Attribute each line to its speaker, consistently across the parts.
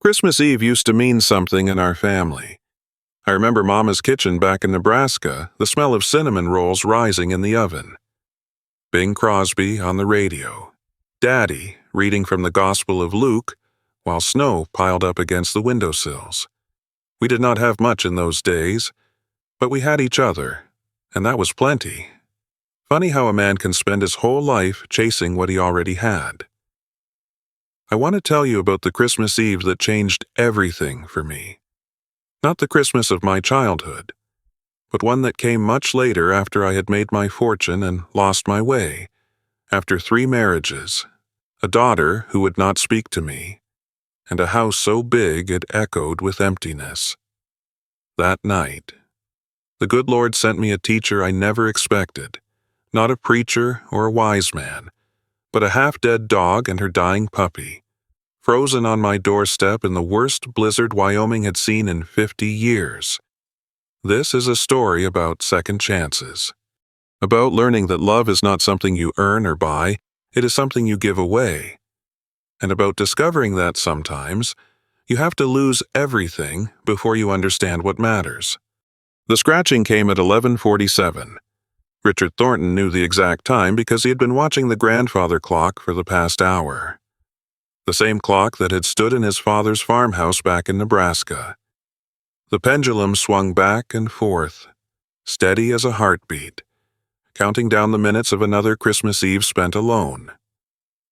Speaker 1: Christmas Eve used to mean something in our family. I remember Mama's kitchen back in Nebraska, the smell of cinnamon rolls rising in the oven. Bing Crosby on the radio. Daddy reading from the Gospel of Luke, while snow piled up against the windowsills. We did not have much in those days, but we had each other, and that was plenty. Funny how a man can spend his whole life chasing what he already had. I want to tell you about the Christmas Eve that changed everything for me. Not the Christmas of my childhood, but one that came much later after I had made my fortune and lost my way, after 3 marriages, a daughter who would not speak to me, and a house so big it echoed with emptiness. That night, the good Lord sent me a teacher I never expected, not a preacher or a wise man, but a half-dead dog and her dying puppy, frozen on my doorstep in the worst blizzard Wyoming had seen in 50 years. This is a story about second chances, about learning that love is not something you earn or buy, it is something you give away, and about discovering that sometimes you have to lose everything before you understand what matters. The scratching came at 11:47. Richard Thornton knew the exact time because he had been watching the grandfather clock for the past hour. The same clock that had stood in his father's farmhouse back in Nebraska. The pendulum swung back and forth, steady as a heartbeat, counting down the minutes of another Christmas Eve spent alone.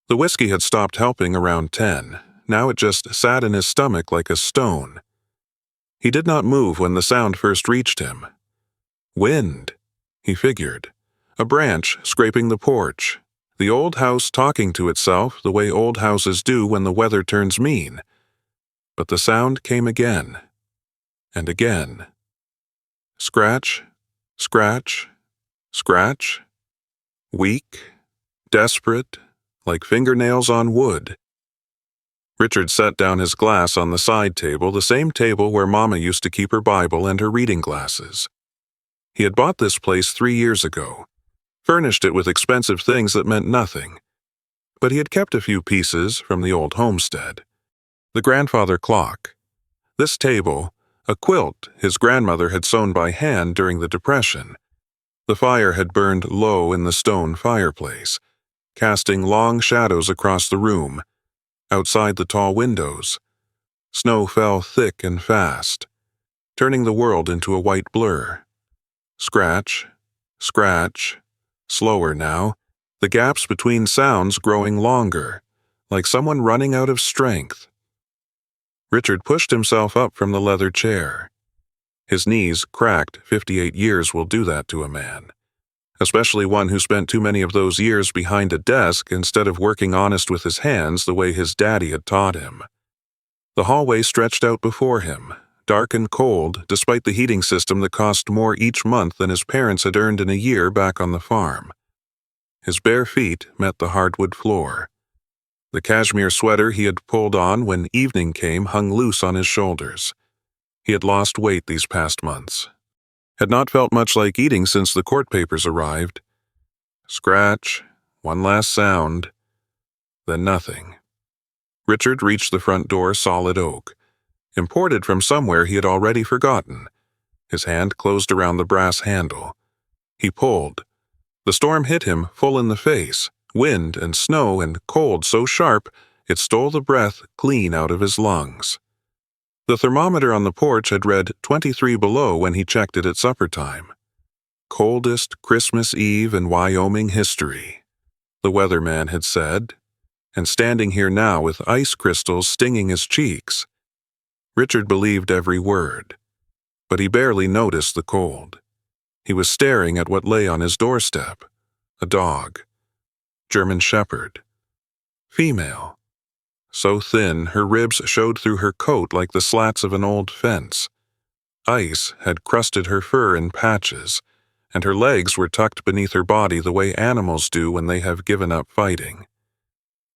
Speaker 1: The whiskey had stopped helping around 10. Now it just sat in his stomach like a stone. He did not move when the sound first reached him. Wind, he figured. A branch scraping the porch. The old house talking to itself the way old houses do when the weather turns mean. But the sound came again. And again. Scratch, scratch, scratch. Weak, desperate, like fingernails on wood. Richard set down his glass on the side table, the same table where Mama used to keep her Bible and her reading glasses. He had bought this place 3 years ago, furnished it with expensive things that meant nothing, but he had kept a few pieces from the old homestead. The grandfather clock, this table, a quilt his grandmother had sewn by hand during the Depression. The fire had burned low in the stone fireplace, casting long shadows across the room. Outside the tall windows, snow fell thick and fast, turning the world into a white blur. Scratch, scratch, slower now, the gaps between sounds growing longer, like someone running out of strength. Richard pushed himself up from the leather chair. His knees cracked. 58 years will do that to a man, especially one who spent too many of those years behind a desk instead of working honest with his hands the way his daddy had taught him. The hallway stretched out before him, dark and cold despite the heating system that cost more each month than his parents had earned in a year back on the farm. His bare feet met the hardwood floor. The cashmere sweater he had pulled on when evening came hung loose on his shoulders. He had lost weight these past months. Had not felt much like eating since the court papers arrived. Scratch, one last sound, then nothing. Richard reached the front door, solid oak, imported from somewhere he had already forgotten. His hand closed around the brass handle. He pulled. The storm hit him full in the face, wind and snow and cold so sharp it stole the breath clean out of his lungs. The thermometer on the porch had read 23 below when he checked it at supper time. Coldest Christmas Eve in Wyoming history, the weatherman had said, and standing here now with ice crystals stinging his cheeks. Richard believed every word, but he barely noticed the cold. He was staring at what lay on his doorstep, a dog, German Shepherd, female. So thin, her ribs showed through her coat like the slats of an old fence. Ice had crusted her fur in patches, and her legs were tucked beneath her body the way animals do when they have given up fighting.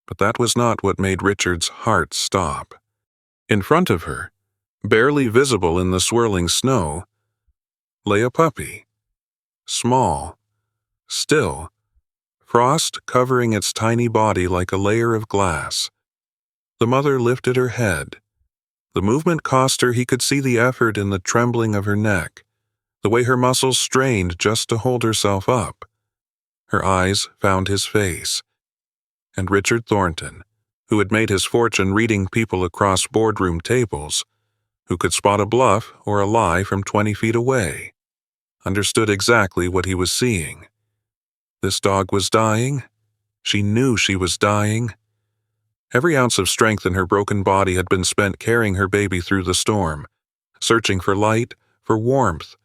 Speaker 1: But that was not what made Richard's heart stop. In front of her, barely visible in the swirling snow, lay a puppy. Small, still, frost covering its tiny body like a layer of glass. The mother lifted her head, The movement cost her. He could see the effort in the trembling of her neck, the way her muscles strained just to hold herself up. Her eyes found his face. And Richard Thornton, who had made his fortune reading people across boardroom tables, who could spot a bluff or a lie from 20 feet away, understood exactly what he was seeing. This dog was dying. She knew she was dying. Every ounce of strength in her broken body had been spent carrying her baby through the storm, searching for light, for warmth,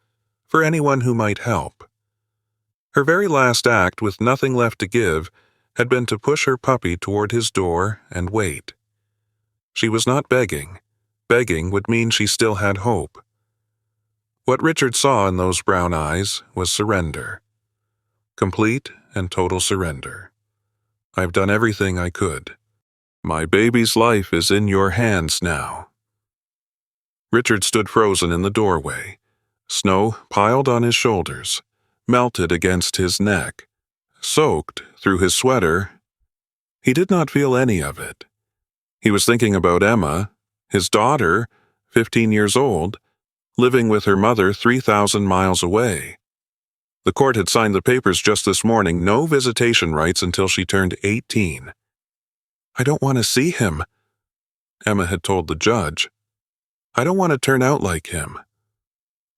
Speaker 1: for anyone who might help. Her very last act, with nothing left to give, had been to push her puppy toward his door and wait. She was not begging. Begging would mean she still had hope. What Richard saw in those brown eyes was surrender. Complete and total surrender. I've done everything I could. My baby's life is in your hands now. Richard stood frozen in the doorway. Snow piled on his shoulders, melted against his neck, soaked through his sweater. He did not feel any of it. He was thinking about Emma, his daughter, 15 years old, living with her mother 3,000 miles away. The court had signed the papers just this morning, no visitation rights until she turned 18. I don't want to see him, Emma had told the judge. I don't want to turn out like him.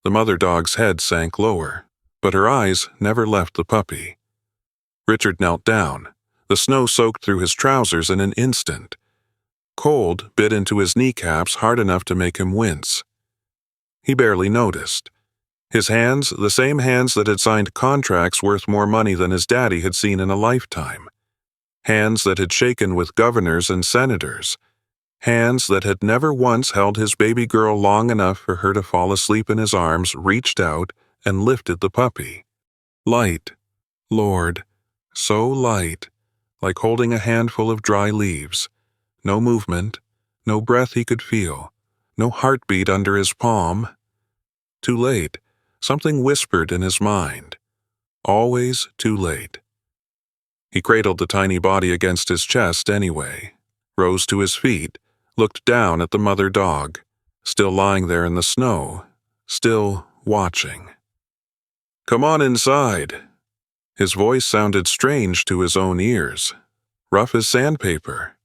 Speaker 1: The mother dog's head sank lower, but her eyes never left the puppy. Richard knelt down. The snow soaked through his trousers in an instant. Cold bit into his kneecaps hard enough to make him wince. He barely noticed. His hands, the same hands that had signed contracts worth more money than his daddy had seen in a lifetime. Hands that had shaken with governors and senators. Hands that had never once held his baby girl long enough for her to fall asleep in his arms, reached out and lifted the puppy. Light, Lord, so light, like holding a handful of dry leaves. No movement, no breath he could feel, no heartbeat under his palm. Too late, something whispered in his mind. Always too late. He cradled the tiny body against his chest anyway, rose to his feet, looked down at the mother dog, still lying there in the snow, still watching. Come on inside. His voice sounded strange to his own ears, rough as sandpaper.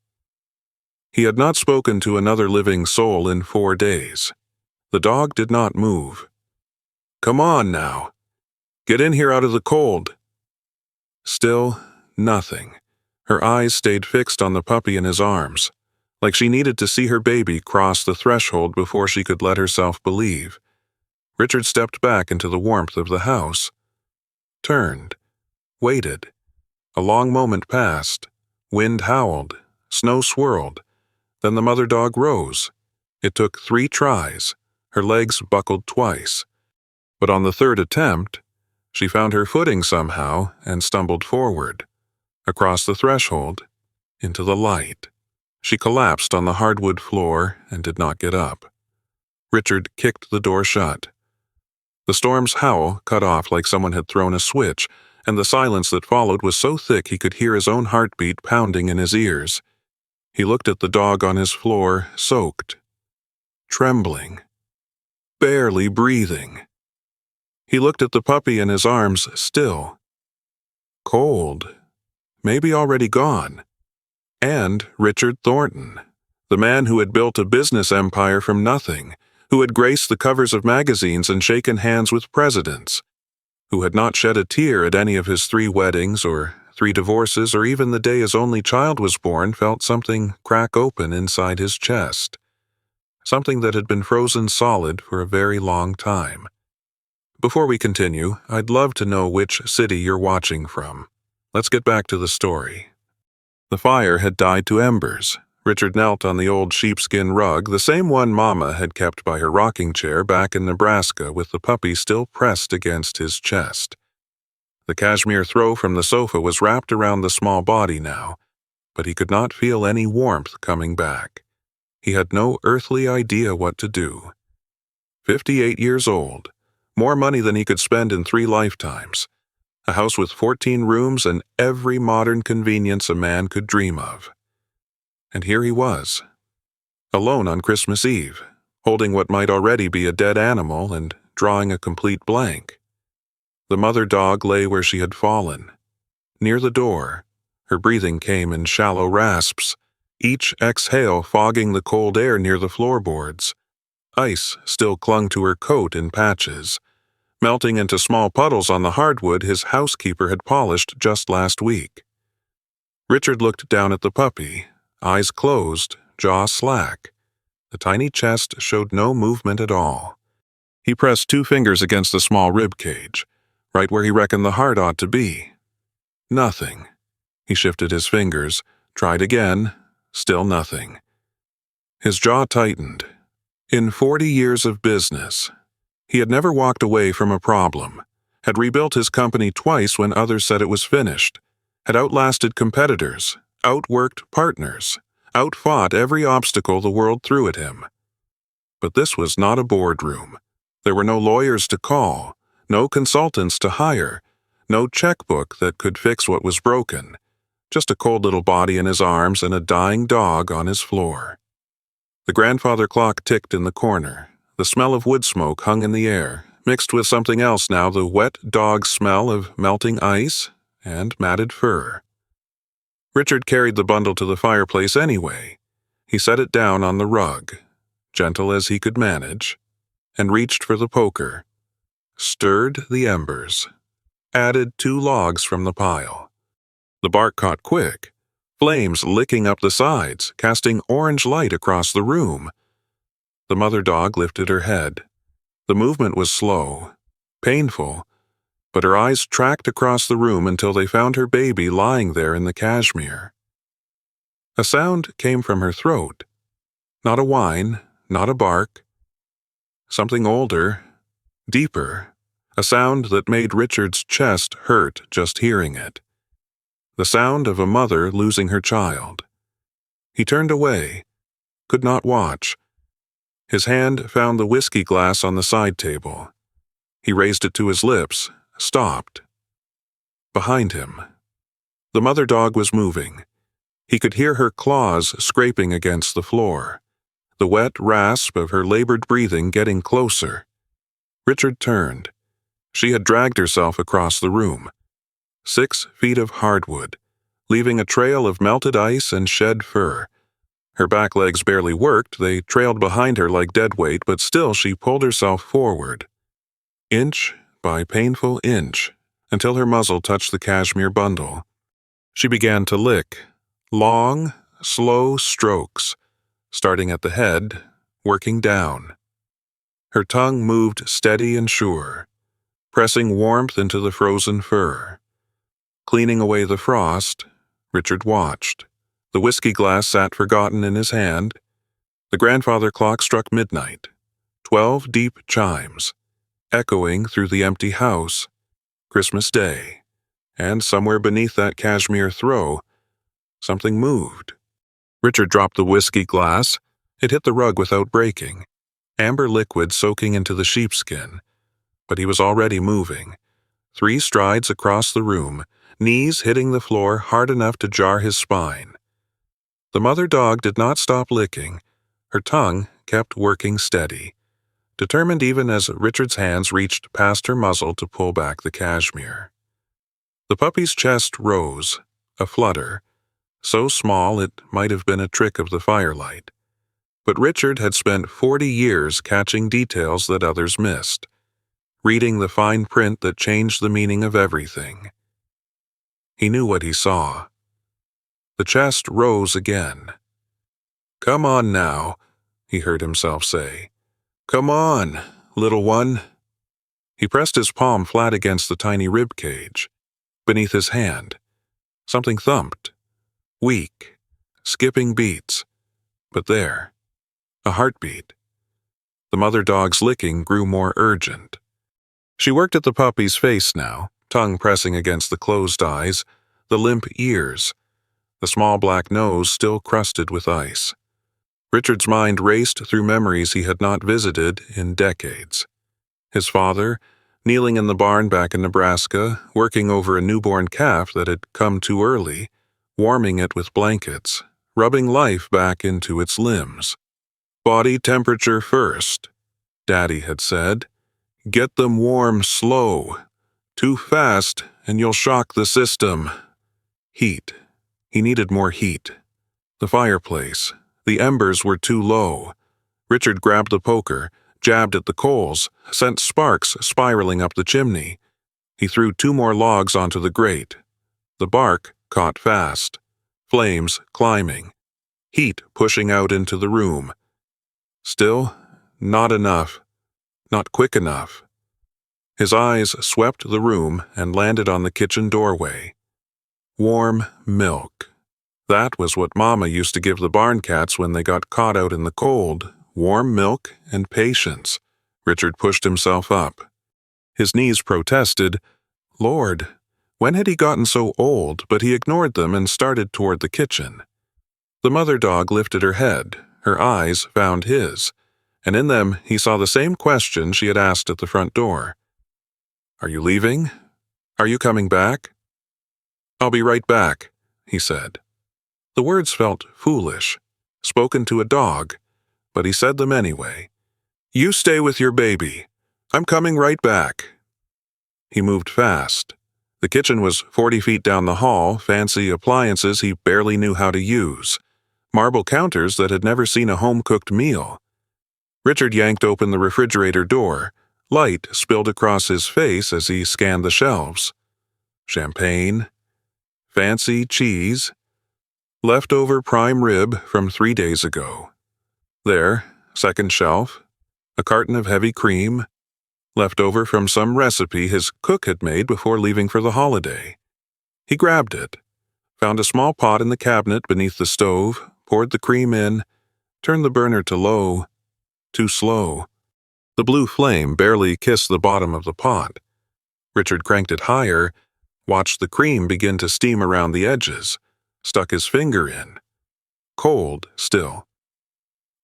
Speaker 1: He had not spoken to another living soul in 4 days. The dog did not move. Come on now. Get in here out of the cold. Still, nothing. Her eyes stayed fixed on the puppy in his arms, like she needed to see her baby cross the threshold before she could let herself believe. Richard stepped back into the warmth of the house, turned, waited. A long moment passed. Wind howled, snow swirled. Then the mother dog rose. It took 3 tries. Her legs buckled twice. But on the 3rd attempt, she found her footing somehow and stumbled forward, across the threshold, into the light. She collapsed on the hardwood floor and did not get up. Richard kicked the door shut. The storm's howl cut off like someone had thrown a switch, and the silence that followed was so thick he could hear his own heartbeat pounding in his ears. He looked at the dog on his floor, soaked, trembling, barely breathing. He looked at the puppy in his arms, still, cold, maybe already gone. And Richard Thornton, the man who had built a business empire from nothing, who had graced the covers of magazines and shaken hands with presidents, who had not shed a tear at any of his 3 weddings or 3 divorces or even the day his only child was born, felt something crack open inside his chest. Something that had been frozen solid for a very long time. Before we continue, I'd love to know which city you're watching from. Let's get back to the story. The fire had died to embers. Richard knelt on the old sheepskin rug, the same one Mama had kept by her rocking chair back in Nebraska, with the puppy still pressed against his chest. The cashmere throw from the sofa was wrapped around the small body now, but he could not feel any warmth coming back. He had no earthly idea what to do. 58 years old. More money than he could spend in 3 lifetimes. A house with 14 rooms and every modern convenience a man could dream of. And here he was, alone on Christmas Eve, holding what might already be a dead animal and drawing a complete blank. The mother dog lay where she had fallen, near the door. Her breathing came in shallow rasps, each exhale fogging the cold air near the floorboards. Ice still clung to her coat in patches, melting into small puddles on the hardwood his housekeeper had polished just last week. Richard looked down at the puppy, eyes closed, jaw slack. The tiny chest showed no movement at all. He pressed 2 fingers against the small rib cage, right where he reckoned the heart ought to be. Nothing. He shifted his fingers, tried again, still nothing. His jaw tightened. In 40 years of business, he had never walked away from a problem, had rebuilt his company twice when others said it was finished, had outlasted competitors, outworked partners, outfought every obstacle the world threw at him. But this was not a boardroom. There were no lawyers to call, no consultants to hire, no checkbook that could fix what was broken, just a cold little body in his arms and a dying dog on his floor. The grandfather clock ticked in the corner. The smell of wood smoke hung in the air, mixed with something else now, the wet dog smell of melting ice and matted fur. Richard carried the bundle to the fireplace anyway. He set it down on the rug, gentle as he could manage, and reached for the poker, stirred the embers, added 2 logs from the pile. The bark caught quick, flames licking up the sides, casting orange light across the room. The mother dog lifted her head. The movement was slow, painful, but her eyes tracked across the room until they found her baby lying there in the cashmere. A sound came from her throat. Not a whine, not a bark. Something older, deeper, a sound that made Richard's chest hurt just hearing it. The sound of a mother losing her child. He turned away, could not watch. His hand found the whiskey glass on the side table. He raised it to his lips, stopped. Behind him, the mother dog was moving. He could hear her claws scraping against the floor, the wet rasp of her labored breathing getting closer. Richard turned. She had dragged herself across the room. 6 feet of hardwood, leaving a trail of melted ice and shed fur. Her back legs barely worked, they trailed behind her like dead weight, but still she pulled herself forward, inch by painful inch, until her muzzle touched the cashmere bundle. She began to lick, long, slow strokes, starting at the head, working down. Her tongue moved steady and sure, pressing warmth into the frozen fur. Cleaning away the frost, Richard watched. The whiskey glass sat forgotten in his hand. The grandfather clock struck midnight, 12 deep chimes, echoing through the empty house. Christmas Day. And somewhere beneath that cashmere throw, something moved. Richard dropped the whiskey glass. It hit the rug without breaking, amber liquid soaking into the sheepskin. But he was already moving. 3 strides across the room, knees hitting the floor hard enough to jar his spine. The mother dog did not stop licking. Her tongue kept working steady, determined even as Richard's hands reached past her muzzle to pull back the cashmere. The puppy's chest rose, a flutter, so small it might have been a trick of the firelight. But Richard had spent 40 years catching details that others missed, reading the fine print that changed the meaning of everything. He knew what he saw. The chest rose again. "Come on now," he heard himself say. "Come on, little one." He pressed his palm flat against the tiny rib cage. Beneath his hand, something thumped. Weak, skipping beats. But there, a heartbeat. The mother dog's licking grew more urgent. She worked at the puppy's face now, tongue pressing against the closed eyes, the limp ears, the small black nose still crusted with ice. Richard's mind raced through memories he had not visited in decades. His father, kneeling in the barn back in Nebraska, working over a newborn calf that had come too early, warming it with blankets, rubbing life back into its limbs. Body temperature first, Daddy had said. Get them warm slow. Too fast, and you'll shock the system. Heat. He needed more heat. The fireplace. The embers were too low. Richard grabbed the poker, jabbed at the coals, sent sparks spiraling up the chimney. He threw 2 more logs onto the grate. The bark caught fast. Flames climbing. Heat pushing out into the room. Still, not enough. Not quick enough. His eyes swept the room and landed on the kitchen doorway. Warm milk. That was what Mama used to give the barn cats when they got caught out in the cold. Warm milk and patience. Richard pushed himself up. His knees protested. Lord, when had he gotten so old? But he ignored them and started toward the kitchen. The mother dog lifted her head. Her eyes found his, and in them he saw the same question she had asked at the front door. Are you leaving? Are you coming back? I'll be right back, he said. The words felt foolish, spoken to a dog, but he said them anyway. You stay with your baby. I'm coming right back. He moved fast. The kitchen was 40 feet down the hall, fancy appliances he barely knew how to use, marble counters that had never seen a home-cooked meal. Richard yanked open the refrigerator door. Light spilled across his face as he scanned the shelves. Champagne, fancy cheese, leftover prime rib from 3 days ago. There, second shelf, a carton of heavy cream, leftover from some recipe his cook had made before leaving for the holiday. He grabbed it, found a small pot in the cabinet beneath the stove, poured the cream in, turned the burner to low, too slow. The blue flame barely kissed the bottom of the pot. Richard cranked it higher, watched the cream begin to steam around the edges, stuck his finger in. Cold still.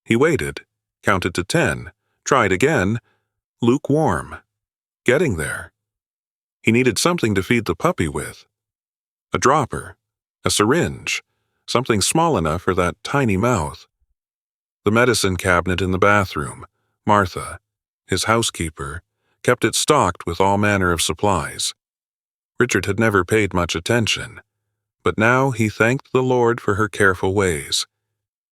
Speaker 1: He waited, counted to 10, tried again, lukewarm. Getting there. He needed something to feed the puppy with. A dropper, a syringe, something small enough for that tiny mouth. The medicine cabinet in the bathroom, Martha, his housekeeper, kept it stocked with all manner of supplies. Richard had never paid much attention, but now he thanked the Lord for her careful ways.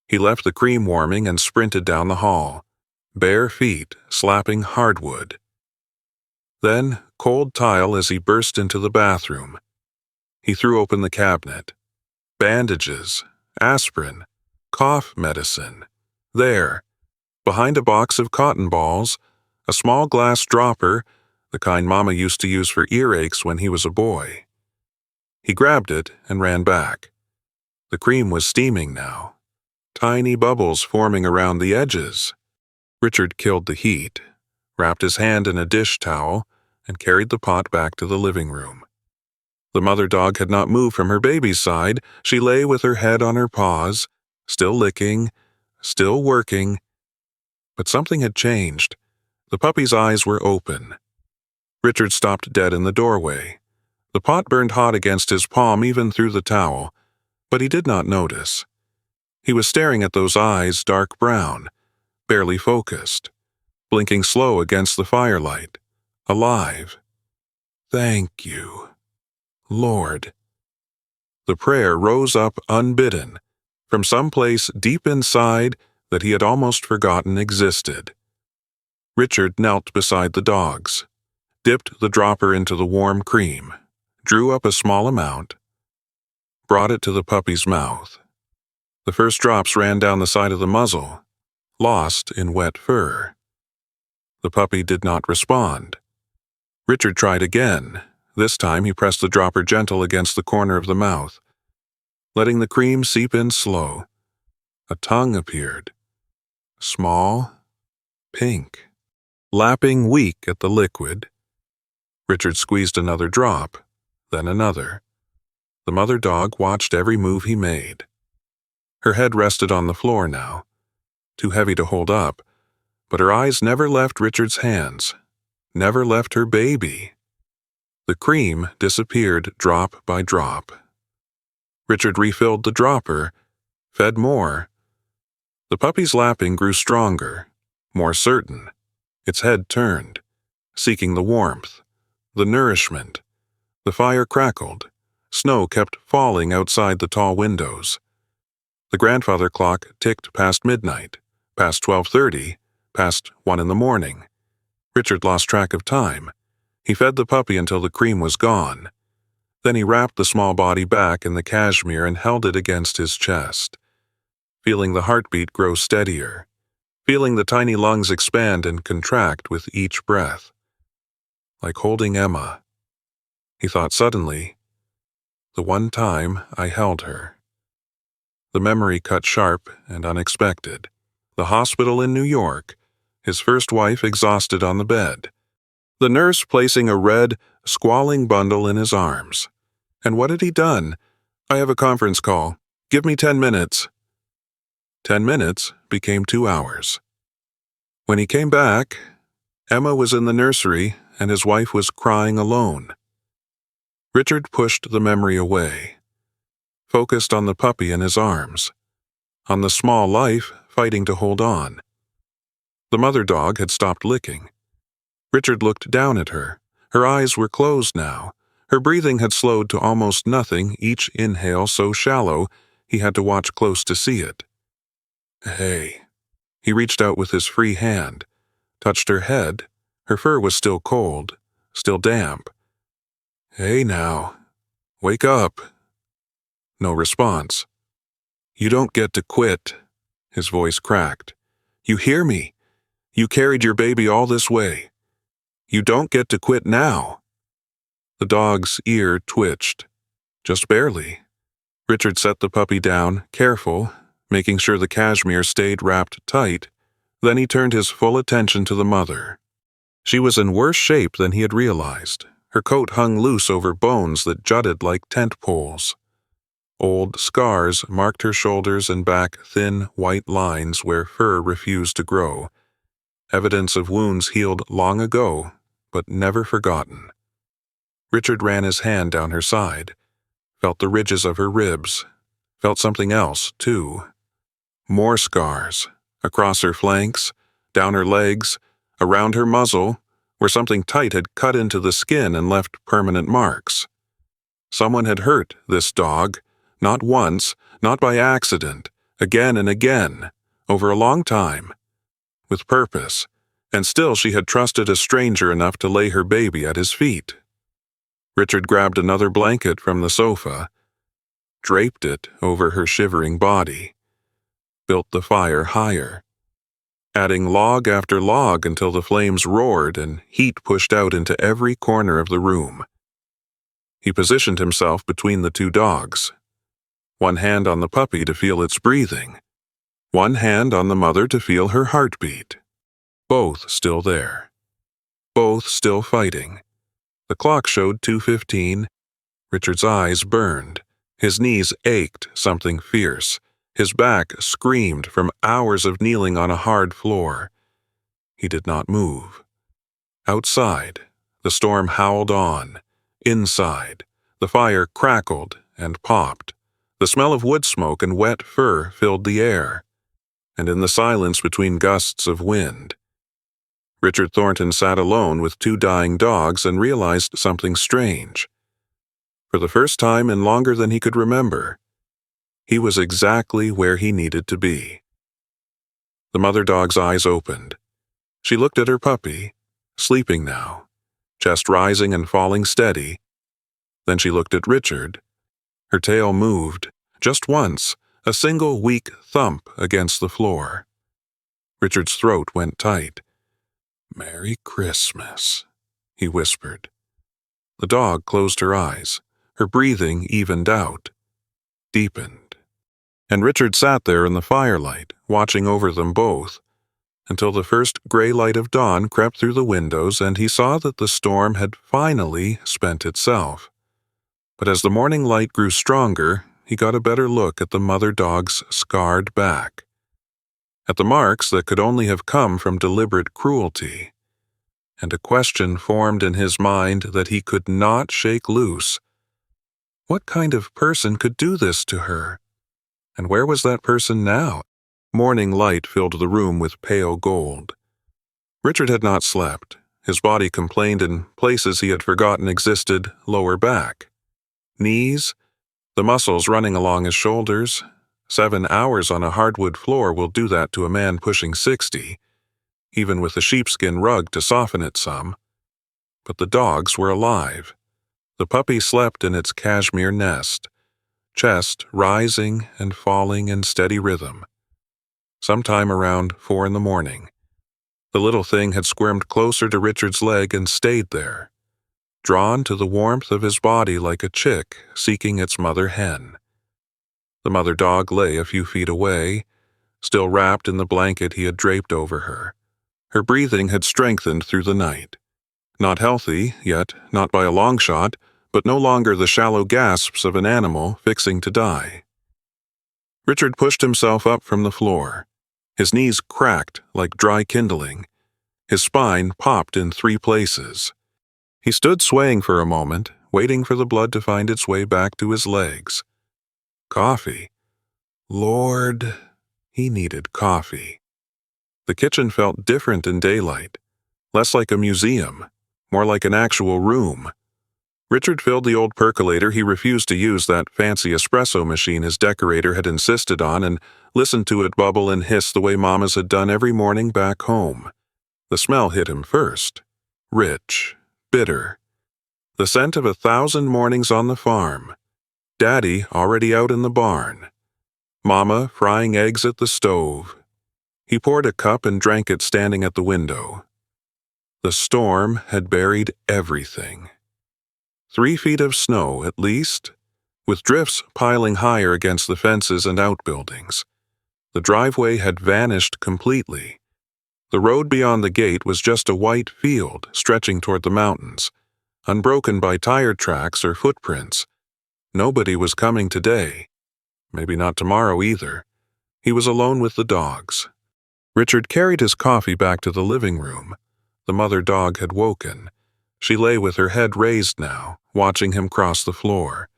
Speaker 1: He left the cream warming and sprinted down the hall, bare feet slapping hardwood. Then cold tile as he burst into the bathroom. He threw open the cabinet. Bandages, aspirin, cough medicine. There, behind a box of cotton balls, a small glass dropper, the kind Mama used to use for earaches when he was a boy. He grabbed it and ran back. The cream was steaming now, tiny bubbles forming around the edges. Richard killed the heat, wrapped his hand in a dish towel, and carried the pot back to the living room. The mother dog had not moved from her baby's side. She lay with her head on her paws, still licking, still working. But something had changed. The puppy's eyes were open. Richard stopped dead in the doorway. The pot burned hot against his palm even through the towel, but he did not notice. He was staring at those eyes, dark brown, barely focused, blinking slow against the firelight, alive. Thank you, Lord. The prayer rose up unbidden, from some place deep inside that he had almost forgotten existed. Richard knelt beside the dogs, dipped the dropper into the warm cream, drew up a small amount, brought it to the puppy's mouth. The first drops ran down the side of the muzzle, lost in wet fur. The puppy did not respond. Richard tried again. This time he pressed the dropper gentle against the corner of the mouth, letting the cream seep in slow. A tongue appeared. Small, pink, lapping weak at the liquid. Richard squeezed another drop, then another. The mother dog watched every move he made. Her head rested on the floor now, too heavy to hold up, but her eyes never left Richard's hands, never left her baby. The cream disappeared drop by drop. Richard refilled the dropper, fed more. The puppy's lapping grew stronger, more certain. Its head turned, seeking the warmth, the nourishment. The fire crackled. Snow kept falling outside the tall windows. The grandfather clock ticked past midnight, past 12:30, past 1 in the morning. Richard lost track of time. He fed the puppy until the cream was gone. Then he wrapped the small body back in the cashmere and held it against his chest, feeling the heartbeat grow steadier, feeling the tiny lungs expand and contract with each breath. Like holding Emma. He thought suddenly, the one time I held her. The memory cut sharp and unexpected. The hospital in New York, his first wife exhausted on the bed. The nurse placing a red, squalling bundle in his arms. And what had he done? I have a conference call. Give me 10 minutes. 10 minutes became 2 hours. When he came back, Emma was in the nursery and his wife was crying alone. Richard pushed the memory away, focused on the puppy in his arms, on the small life fighting to hold on. The mother dog had stopped licking. Richard looked down at her. Her eyes were closed now. Her breathing had slowed to almost nothing, each inhale so shallow he had to watch close to see it. Hey. He reached out with his free hand, touched her head. Her fur was still cold, still damp. Hey now. Wake up. No response. You don't get to quit. His voice cracked. You hear me? You carried your baby all this way. You don't get to quit now. The dog's ear twitched. Just barely. Richard set the puppy down, careful, making sure the cashmere stayed wrapped tight. Then he turned his full attention to the mother. She was in worse shape than he had realized. Her coat hung loose over bones that jutted like tent poles. Old scars marked her shoulders and back, thin, white lines where fur refused to grow. Evidence of wounds healed long ago, but never forgotten. Richard ran his hand down her side, felt the ridges of her ribs, felt something else, too. More scars, across her flanks, down her legs, around her muzzle, where something tight had cut into the skin and left permanent marks. Someone had hurt this dog, not once, not by accident, again and again, over a long time, with purpose, and still she had trusted a stranger enough to lay her baby at his feet. Richard grabbed another blanket from the sofa, draped it over her shivering body, built the fire higher, adding log after log until the flames roared and heat pushed out into every corner of the room. He positioned himself between the two dogs, one hand on the puppy to feel its breathing, one hand on the mother to feel her heartbeat. Both still there. Both still fighting. The clock showed 2:15. Richard's eyes burned. His knees ached something fierce. His back screamed from hours of kneeling on a hard floor. He did not move. Outside, the storm howled on. Inside, the fire crackled and popped. The smell of wood smoke and wet fur filled the air. And in the silence between gusts of wind, Richard Thornton sat alone with two dying dogs and realized something strange. For the first time in longer than he could remember, he was exactly where he needed to be. The mother dog's eyes opened. She looked at her puppy, sleeping now, chest rising and falling steady. Then she looked at Richard. Her tail moved, just once, a single weak thump against the floor. Richard's throat went tight. "Merry Christmas," he whispered. The dog closed her eyes. Her breathing evened out, deepened. And Richard sat there in the firelight, watching over them both, until the first gray light of dawn crept through the windows and he saw that the storm had finally spent itself. But as the morning light grew stronger, he got a better look at the mother dog's scarred back, at the marks that could only have come from deliberate cruelty, and a question formed in his mind that he could not shake loose. What kind of person could do this to her? And where was that person now? morning light filled the room with pale gold. Richard had not slept. His body complained in places he had forgotten existed: lower back, knees, the muscles running along his shoulders. 7 hours on a hardwood floor will do that to a man pushing 60, even with a sheepskin rug to soften it some. But the dogs were alive. The puppy slept in its cashmere nest, chest rising and falling in steady rhythm. Sometime around 4 in the morning, the little thing had squirmed closer to Richard's leg and stayed there, drawn to the warmth of his body like a chick seeking its mother hen. The mother dog lay a few feet away, still wrapped in the blanket he had draped over her. Her breathing had strengthened through the night. Not healthy, yet not by a long shot, but no longer the shallow gasps of an animal fixing to die. Richard pushed himself up from the floor. His knees cracked like dry kindling. His spine popped in 3 places. He stood swaying for a moment, waiting for the blood to find its way back to his legs. Coffee. Lord, he needed coffee. The kitchen felt different in daylight, less like a museum, more like an actual room. Richard filled the old percolator. He refused to use that fancy espresso machine his decorator had insisted on, and listened to it bubble and hiss the way Mama's had done every morning back home. The smell hit him first. Rich, bitter. The scent of 1,000 mornings on the farm. Daddy already out in the barn. Mama frying eggs at the stove. He poured a cup and drank it standing at the window. The storm had buried everything. 3 feet of snow, at least, with drifts piling higher against the fences and outbuildings. The driveway had vanished completely. The road beyond the gate was just a white field stretching toward the mountains, unbroken by tire tracks or footprints. Nobody was coming today. Maybe not tomorrow either. He was alone with the dogs. Richard carried his coffee back to the living room. The mother dog had woken. She lay with her head raised now, watching him cross the floor,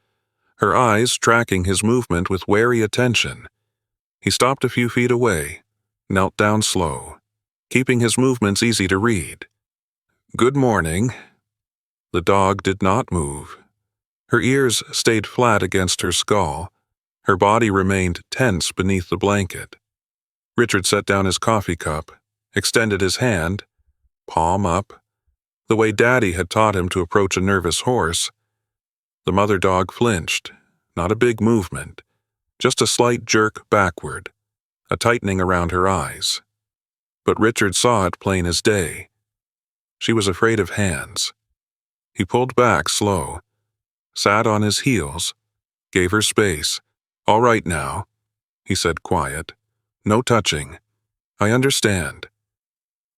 Speaker 1: her eyes tracking his movement with wary attention. He stopped a few feet away, knelt down slow, keeping his movements easy to read. "Good morning." The dog did not move. Her ears stayed flat against her skull. Her body remained tense beneath the blanket. Richard set down his coffee cup, extended his hand, palm up, the way Daddy had taught him to approach a nervous horse. The mother dog flinched, not a big movement, just a slight jerk backward, a tightening around her eyes. But Richard saw it plain as day. She was afraid of hands. He pulled back slow, sat on his heels, gave her space. "All right now," he said quiet. "No touching. I understand."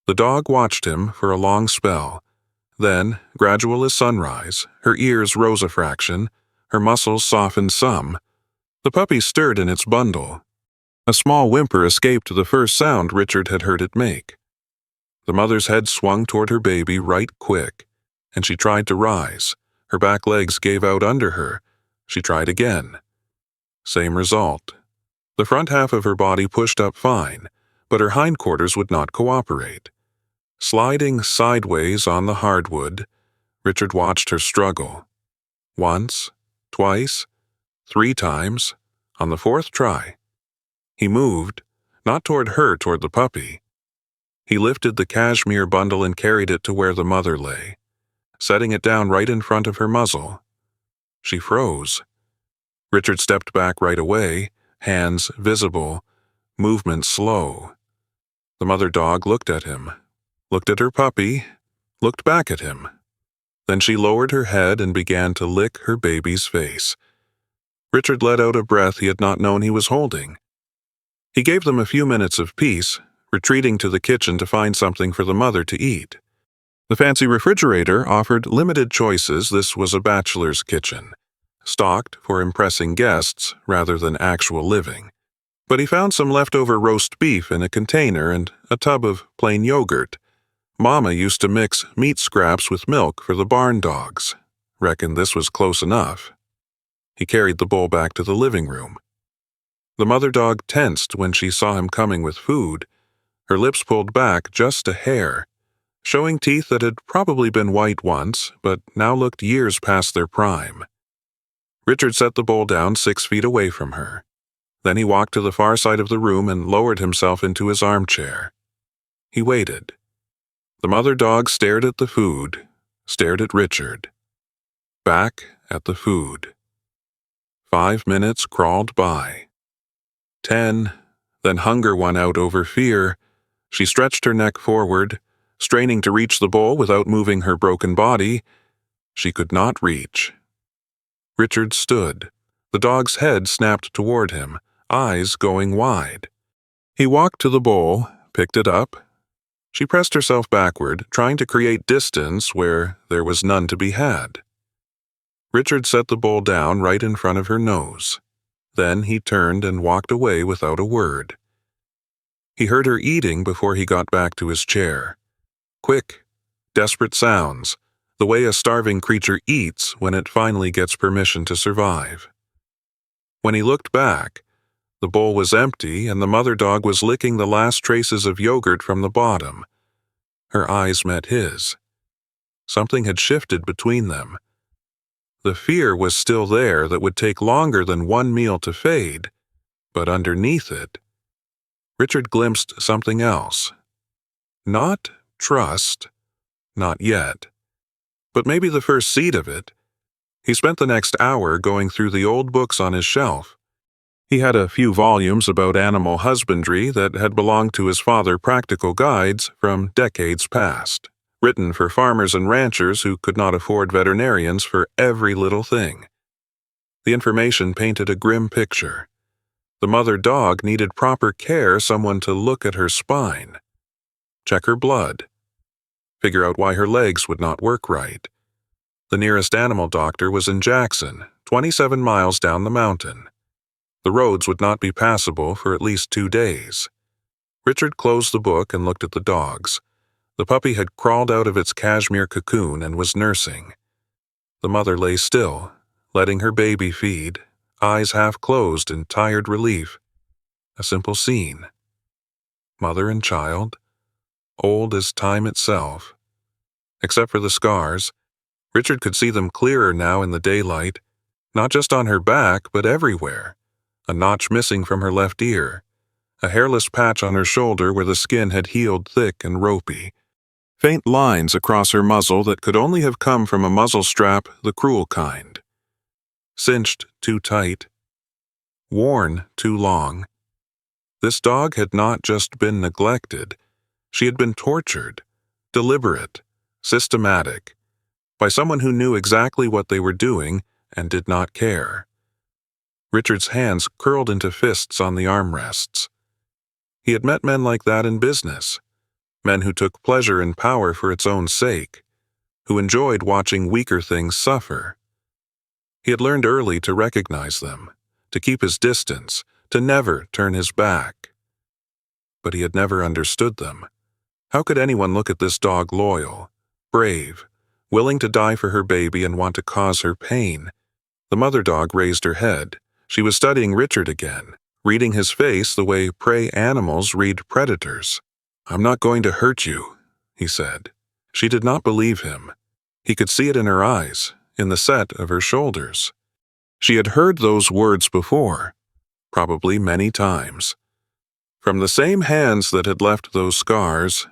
Speaker 1: The dog watched him for a long spell. Then, gradual as sunrise, her ears rose a fraction, her muscles softened some. The puppy stirred in its bundle. A small whimper escaped the first sound Richard had heard it make. The mother's head swung toward her baby right quick, and she tried to rise. Her back legs gave out under her. She tried again. Same result. The front half of her body pushed up fine, but her hindquarters would not cooperate. Sliding sideways on the hardwood, Richard watched her struggle. Once, twice, 3 times, on the 4th try. He moved, not toward her, toward the puppy. He lifted the cashmere bundle and carried it to where the mother lay, setting it down right in front of her muzzle. She froze. Richard stepped back right away, hands visible, movement slow. The mother dog looked at him, looked at her puppy, looked back at him. Then she lowered her head and began to lick her baby's face. Richard let out a breath he had not known he was holding. He gave them a few minutes of peace, retreating to the kitchen to find something for the mother to eat. The fancy refrigerator offered limited choices. This was a bachelor's kitchen, stocked for impressing guests rather than actual living. But he found some leftover roast beef in a container and a tub of plain yogurt. Mama used to mix meat scraps with milk for the barn dogs. Reckoned this was close enough. He carried the bowl back to the living room. The mother dog tensed when she saw him coming with food, her lips pulled back just a hair, showing teeth that had probably been white once, but now looked years past their prime. Richard set the bowl down 6 feet away from her. Then he walked to the far side of the room and lowered himself into his armchair. He waited. The mother dog stared at the food, stared at Richard. Back at the food. 5 minutes crawled by. 10, then hunger won out over fear. She stretched her neck forward, straining to reach the bowl without moving her broken body. She could not reach. Richard stood. The dog's head snapped toward him, eyes going wide. He walked to the bowl, picked it up. She pressed herself backward, trying to create distance where there was none to be had. Richard set the bowl down right in front of her nose. Then he turned and walked away without a word. He heard her eating before he got back to his chair. Quick, desperate sounds, the way a starving creature eats when it finally gets permission to survive. When he looked back, the bowl was empty and the mother dog was licking the last traces of yogurt from the bottom. Her eyes met his. Something had shifted between them. The fear was still there that would take longer than one meal to fade, but underneath it, Richard glimpsed something else. Not trust, not yet, but maybe the first seed of it. He spent the next hour going through the old books on his shelf. He had a few volumes about animal husbandry that had belonged to his father, practical guides from decades past, written for farmers and ranchers who could not afford veterinarians for every little thing. The information painted a grim picture. The mother dog needed proper care, someone to look at her spine, check her blood, figure out why her legs would not work right. The nearest animal doctor was in Jackson, 27 miles down the mountain. The roads would not be passable for at least 2 days. Richard closed the book and looked at the dogs. The puppy had crawled out of its cashmere cocoon and was nursing. The mother lay still, letting her baby feed, eyes half closed in tired relief. A simple scene. Mother and child, old as time itself. Except for the scars, Richard could see them clearer now in the daylight, not just on her back, but everywhere. A notch missing from her left ear, a hairless patch on her shoulder where the skin had healed thick and ropey, faint lines across her muzzle that could only have come from a muzzle strap, the cruel kind. Cinched too tight, worn too long. This dog had not just been neglected, she had been tortured, deliberate, systematic, by someone who knew exactly what they were doing and did not care. Richard's hands curled into fists on the armrests. He had met men like that in business, men who took pleasure in power for its own sake, who enjoyed watching weaker things suffer. He had learned early to recognize them, to keep his distance, to never turn his back. But he had never understood them. How could anyone look at this dog loyal, brave, willing to die for her baby and want to cause her pain? The mother dog raised her head. She was studying Richard again, reading his face the way prey animals read predators. "I'm not going to hurt you," he said. She did not believe him. He could see it in her eyes, in the set of her shoulders. She had heard those words before, probably many times. From the same hands that had left those scars,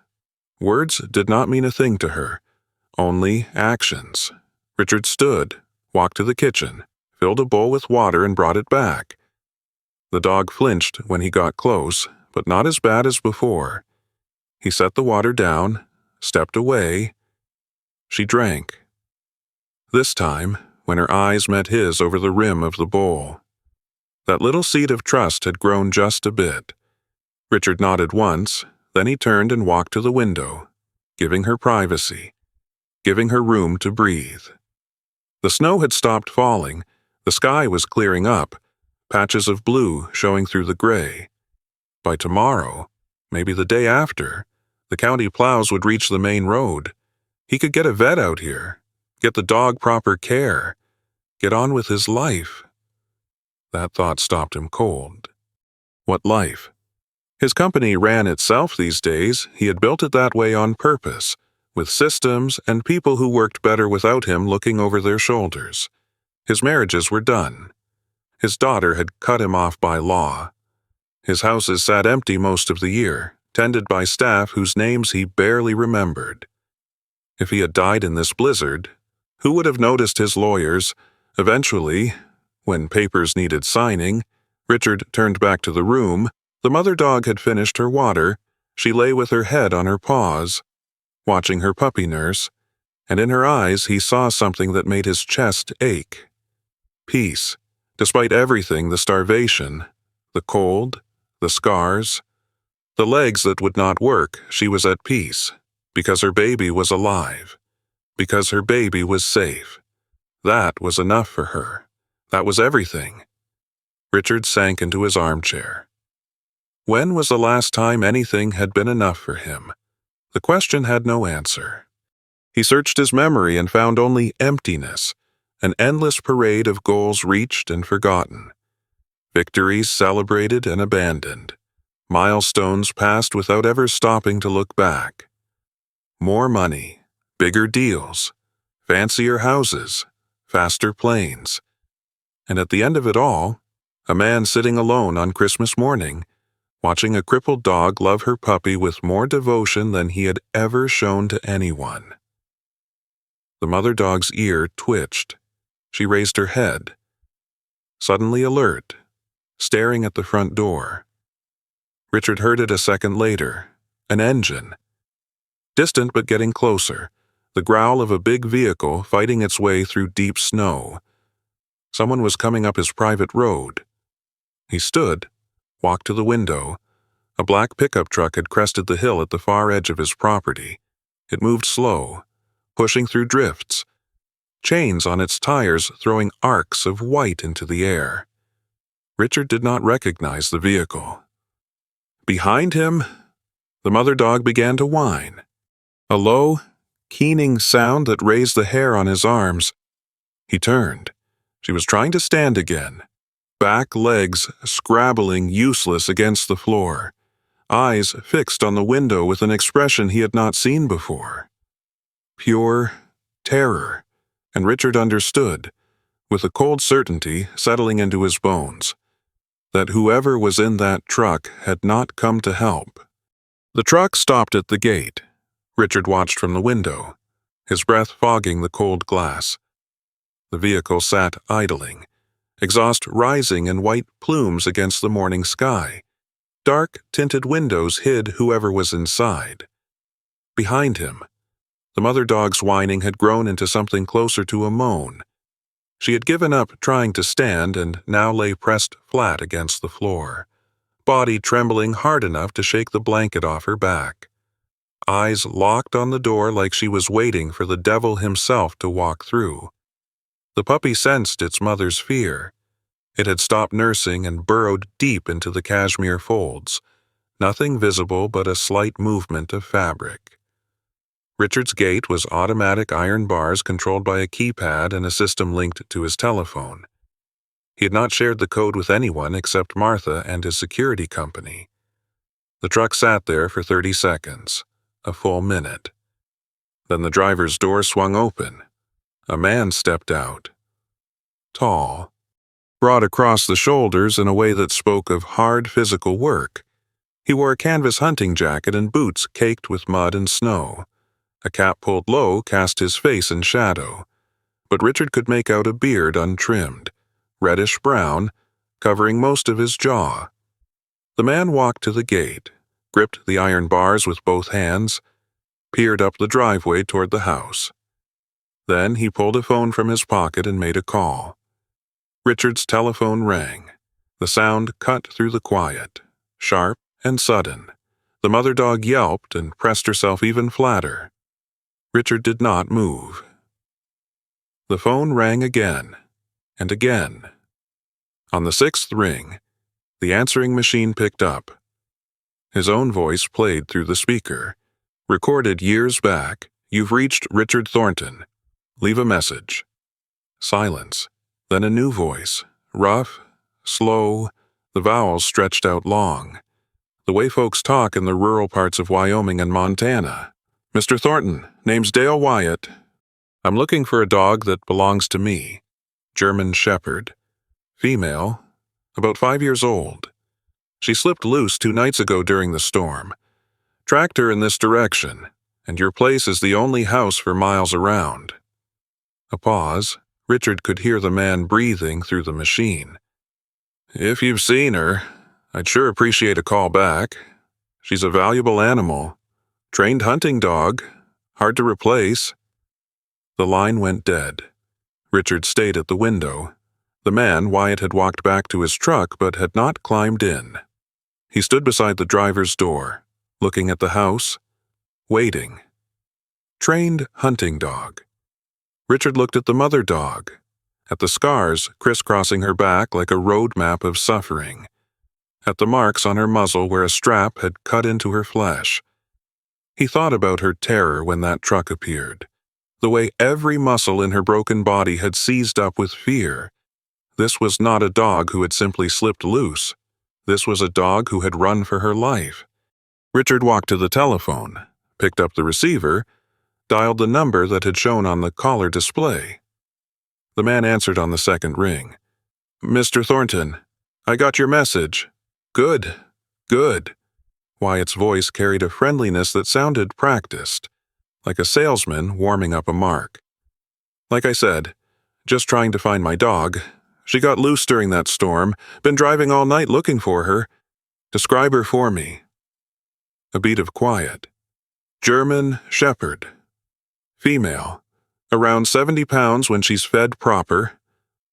Speaker 1: words did not mean a thing to her, only actions. Richard stood, walked to the kitchen, filled a bowl with water and brought it back. The dog flinched when he got close, but not as bad as before. He set the water down, stepped away. She drank. This time, when her eyes met his over the rim of the bowl. That little seed of trust had grown just a bit. Richard nodded once, then he turned and walked to the window, giving her privacy, giving her room to breathe. The snow had stopped falling. The sky was clearing up, patches of blue showing through the gray. By tomorrow, maybe the day after, the county plows would reach the main road. He could get a vet out here, get the dog proper care, get on with his life. That thought stopped him cold. What life? His company ran itself these days. He had built it that way on purpose, with systems and people who worked better without him looking over their shoulders. His marriages were done. His daughter had cut him off by law. His houses sat empty most of the year, tended by staff whose names he barely remembered. If he had died in this blizzard, who would have noticed his lawyers? Eventually, when papers needed signing, Richard turned back to the room. The mother dog had finished her water. She lay with her head on her paws, watching her puppy nurse, and in her eyes he saw something that made his chest ache. Peace, despite everything, the starvation, the cold, the scars, the legs that would not work. She was at peace, because her baby was alive, because her baby was safe. That was enough for her. That was everything. Richard sank into his armchair. When was the last time anything had been enough for him? The question had no answer. He searched his memory and found only emptiness, an endless parade of goals reached and forgotten, victories celebrated and abandoned, milestones passed without ever stopping to look back. More money, bigger deals, fancier houses, faster planes. And at the end of it all, a man sitting alone on Christmas morning, watching a crippled dog love her puppy with more devotion than he had ever shown to anyone. The mother dog's ear twitched. She raised her head, suddenly alert, staring at the front door. Richard heard it a second later, an engine. Distant but getting closer, the growl of a big vehicle fighting its way through deep snow. Someone was coming up his private road. He stood, walked to the window. A black pickup truck had crested the hill at the far edge of his property. It moved slow, pushing through drifts, chains on its tires throwing arcs of white into the air. Richard did not recognize the vehicle. Behind him, the mother dog began to whine. A low, keening sound that raised the hair on his arms. He turned. She was trying to stand again, back legs scrabbling useless against the floor, eyes fixed on the window with an expression he had not seen before. Pure terror, and Richard understood, with a cold certainty settling into his bones, that whoever was in that truck had not come to help. The truck stopped at the gate. Richard watched from the window, his breath fogging the cold glass. The vehicle sat idling, exhaust rising in white plumes against the morning sky. Dark, tinted windows hid whoever was inside. Behind him, the mother dog's whining had grown into something closer to a moan. She had given up trying to stand and now lay pressed flat against the floor, body trembling hard enough to shake the blanket off her back. Eyes locked on the door like she was waiting for the devil himself to walk through. The puppy sensed its mother's fear. It had stopped nursing and burrowed deep into the cashmere folds, nothing visible but a slight movement of fabric. Richard's gate was automatic iron bars controlled by a keypad and a system linked to his telephone. He had not shared the code with anyone except Martha and his security company. The truck sat there for 30 seconds, a full minute. Then the driver's door swung open. A man stepped out. Tall, broad across the shoulders in a way that spoke of hard physical work. He wore a canvas hunting jacket and boots caked with mud and snow. A cap pulled low cast his face in shadow, but Richard could make out a beard untrimmed, reddish-brown, covering most of his jaw. The man walked to the gate, gripped the iron bars with both hands, peered up the driveway toward the house. Then he pulled a phone from his pocket and made a call. Richard's telephone rang. The sound cut through the quiet, sharp and sudden. The mother dog yelped and pressed herself even flatter. Richard did not move. The phone rang again and again. On the 6th ring, the answering machine picked up. His own voice played through the speaker. Recorded years back, "You've reached Richard Thornton. Leave a message." Silence. Then a new voice, rough, slow, The vowels stretched out long, the way folks talk in the rural parts of Wyoming and Montana. "Mr. Thornton, name's Dale Wyatt. I'm looking for a dog that belongs to me. German Shepherd. Female, about 5 years old. She slipped loose 2 nights ago during the storm. Tracked her in this direction, and your place is the only house for miles around." A pause. Richard could hear the man breathing through the machine. "If you've seen her, I'd sure appreciate a call back. She's a valuable animal. Trained hunting dog. Hard to replace." The line went dead. Richard stayed at the window. The man, Wyatt, had walked back to his truck but had not climbed in. He stood beside the driver's door, looking at the house, waiting. Trained hunting dog. Richard looked at the mother dog, at the scars crisscrossing her back like a road map of suffering, at the marks on her muzzle where a strap had cut into her flesh. He thought about her terror when that truck appeared, the way every muscle in her broken body had seized up with fear. This was not a dog who had simply slipped loose. This was a dog who had run for her life. Richard walked to the telephone, picked up the receiver, dialed the number that had shown on the caller display. The man answered on the second ring. "Mr. Thornton, I got your message." "Good, good." Wyatt's voice carried a friendliness that sounded practiced, like a salesman warming up a mark. "Like I said, just trying to find my dog. She got loose during that storm. Been driving all night looking for her. Describe her for me." A beat of quiet. "German Shepherd. Female. Around 70 pounds when she's fed proper.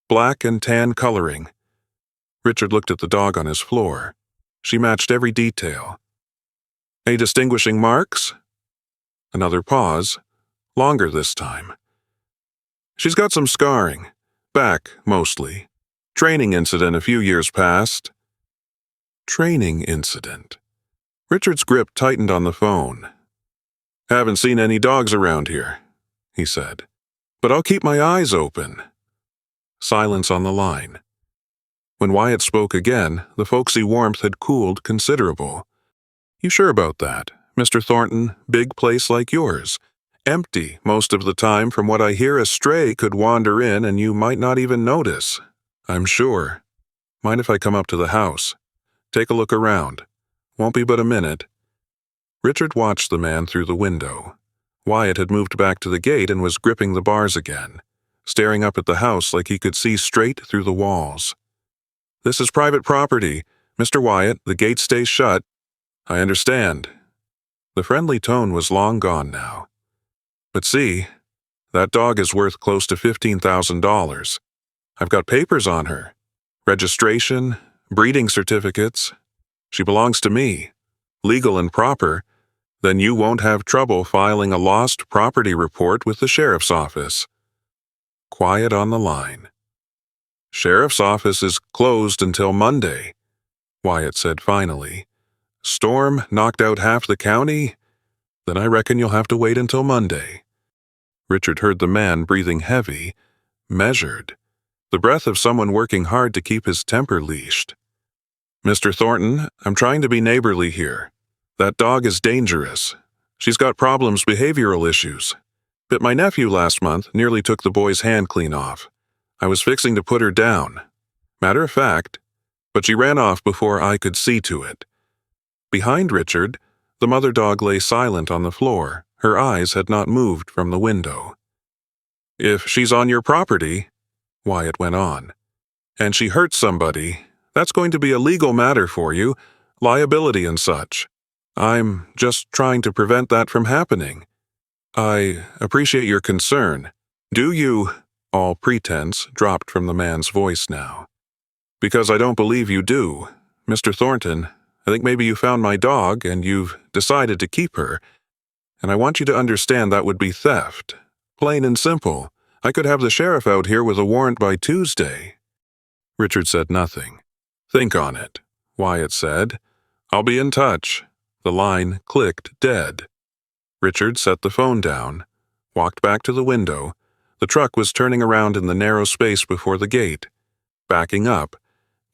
Speaker 1: Black and tan coloring." Richard looked at the dog on his floor. She matched every detail. "Any distinguishing marks?" Another pause, longer this time. "She's got some scarring. Back, mostly. Training incident a few years past." Training incident. Richard's grip tightened on the phone. "Haven't seen any dogs around here," he said. "But I'll keep my eyes open." Silence on the line. When Wyatt spoke again, the folksy warmth had cooled considerable. "You sure about that, Mr. Thornton? Big place like yours. Empty most of the time. From what I hear, a stray could wander in and you might not even notice." "I'm sure. Mind if I come up to the house? Take a look around. Won't be but a minute." Richard watched the man through the window. Wyatt had moved back to the gate and was gripping the bars again, staring up at the house like he could see straight through the walls. "This is private property. Mr. Wyatt, the gate stays shut." "I understand." The friendly tone was long gone now. "But see, that dog is worth close to $15,000. I've got papers on her. Registration, breeding certificates. She belongs to me. Legal and proper. Then you won't have trouble filing a lost property report with the sheriff's office." Quiet on the line. "Sheriff's office is closed until Monday," Wyatt said finally. "Storm knocked out half the county? Then I reckon you'll have to wait until Monday." Richard heard the man breathing heavy, measured, the breath of someone working hard to keep his temper leashed. "Mr. Thornton, I'm trying to be neighborly here. That dog is dangerous. She's got problems, behavioral issues. Bit my nephew last month, nearly took the boy's hand clean off. I was fixing to put her down. Matter of fact, but she ran off before I could see to it." Behind Richard, the mother dog lay silent on the floor. Her eyes had not moved from the window. "If she's on your property," Wyatt went on, "and she hurts somebody, that's going to be a legal matter for you, liability and such. I'm just trying to prevent that from happening. I appreciate your concern. Do you—" All pretense dropped from the man's voice now. "Because I don't believe you do. Mr. Thornton, I think maybe you found my dog and you've decided to keep her. And I want you to understand that would be theft. Plain and simple. I could have the sheriff out here with a warrant by Tuesday." Richard said nothing. "Think on it," Wyatt said. "I'll be in touch." The line clicked dead. Richard set the phone down, walked back to the window. The truck was turning around in the narrow space before the gate, backing up,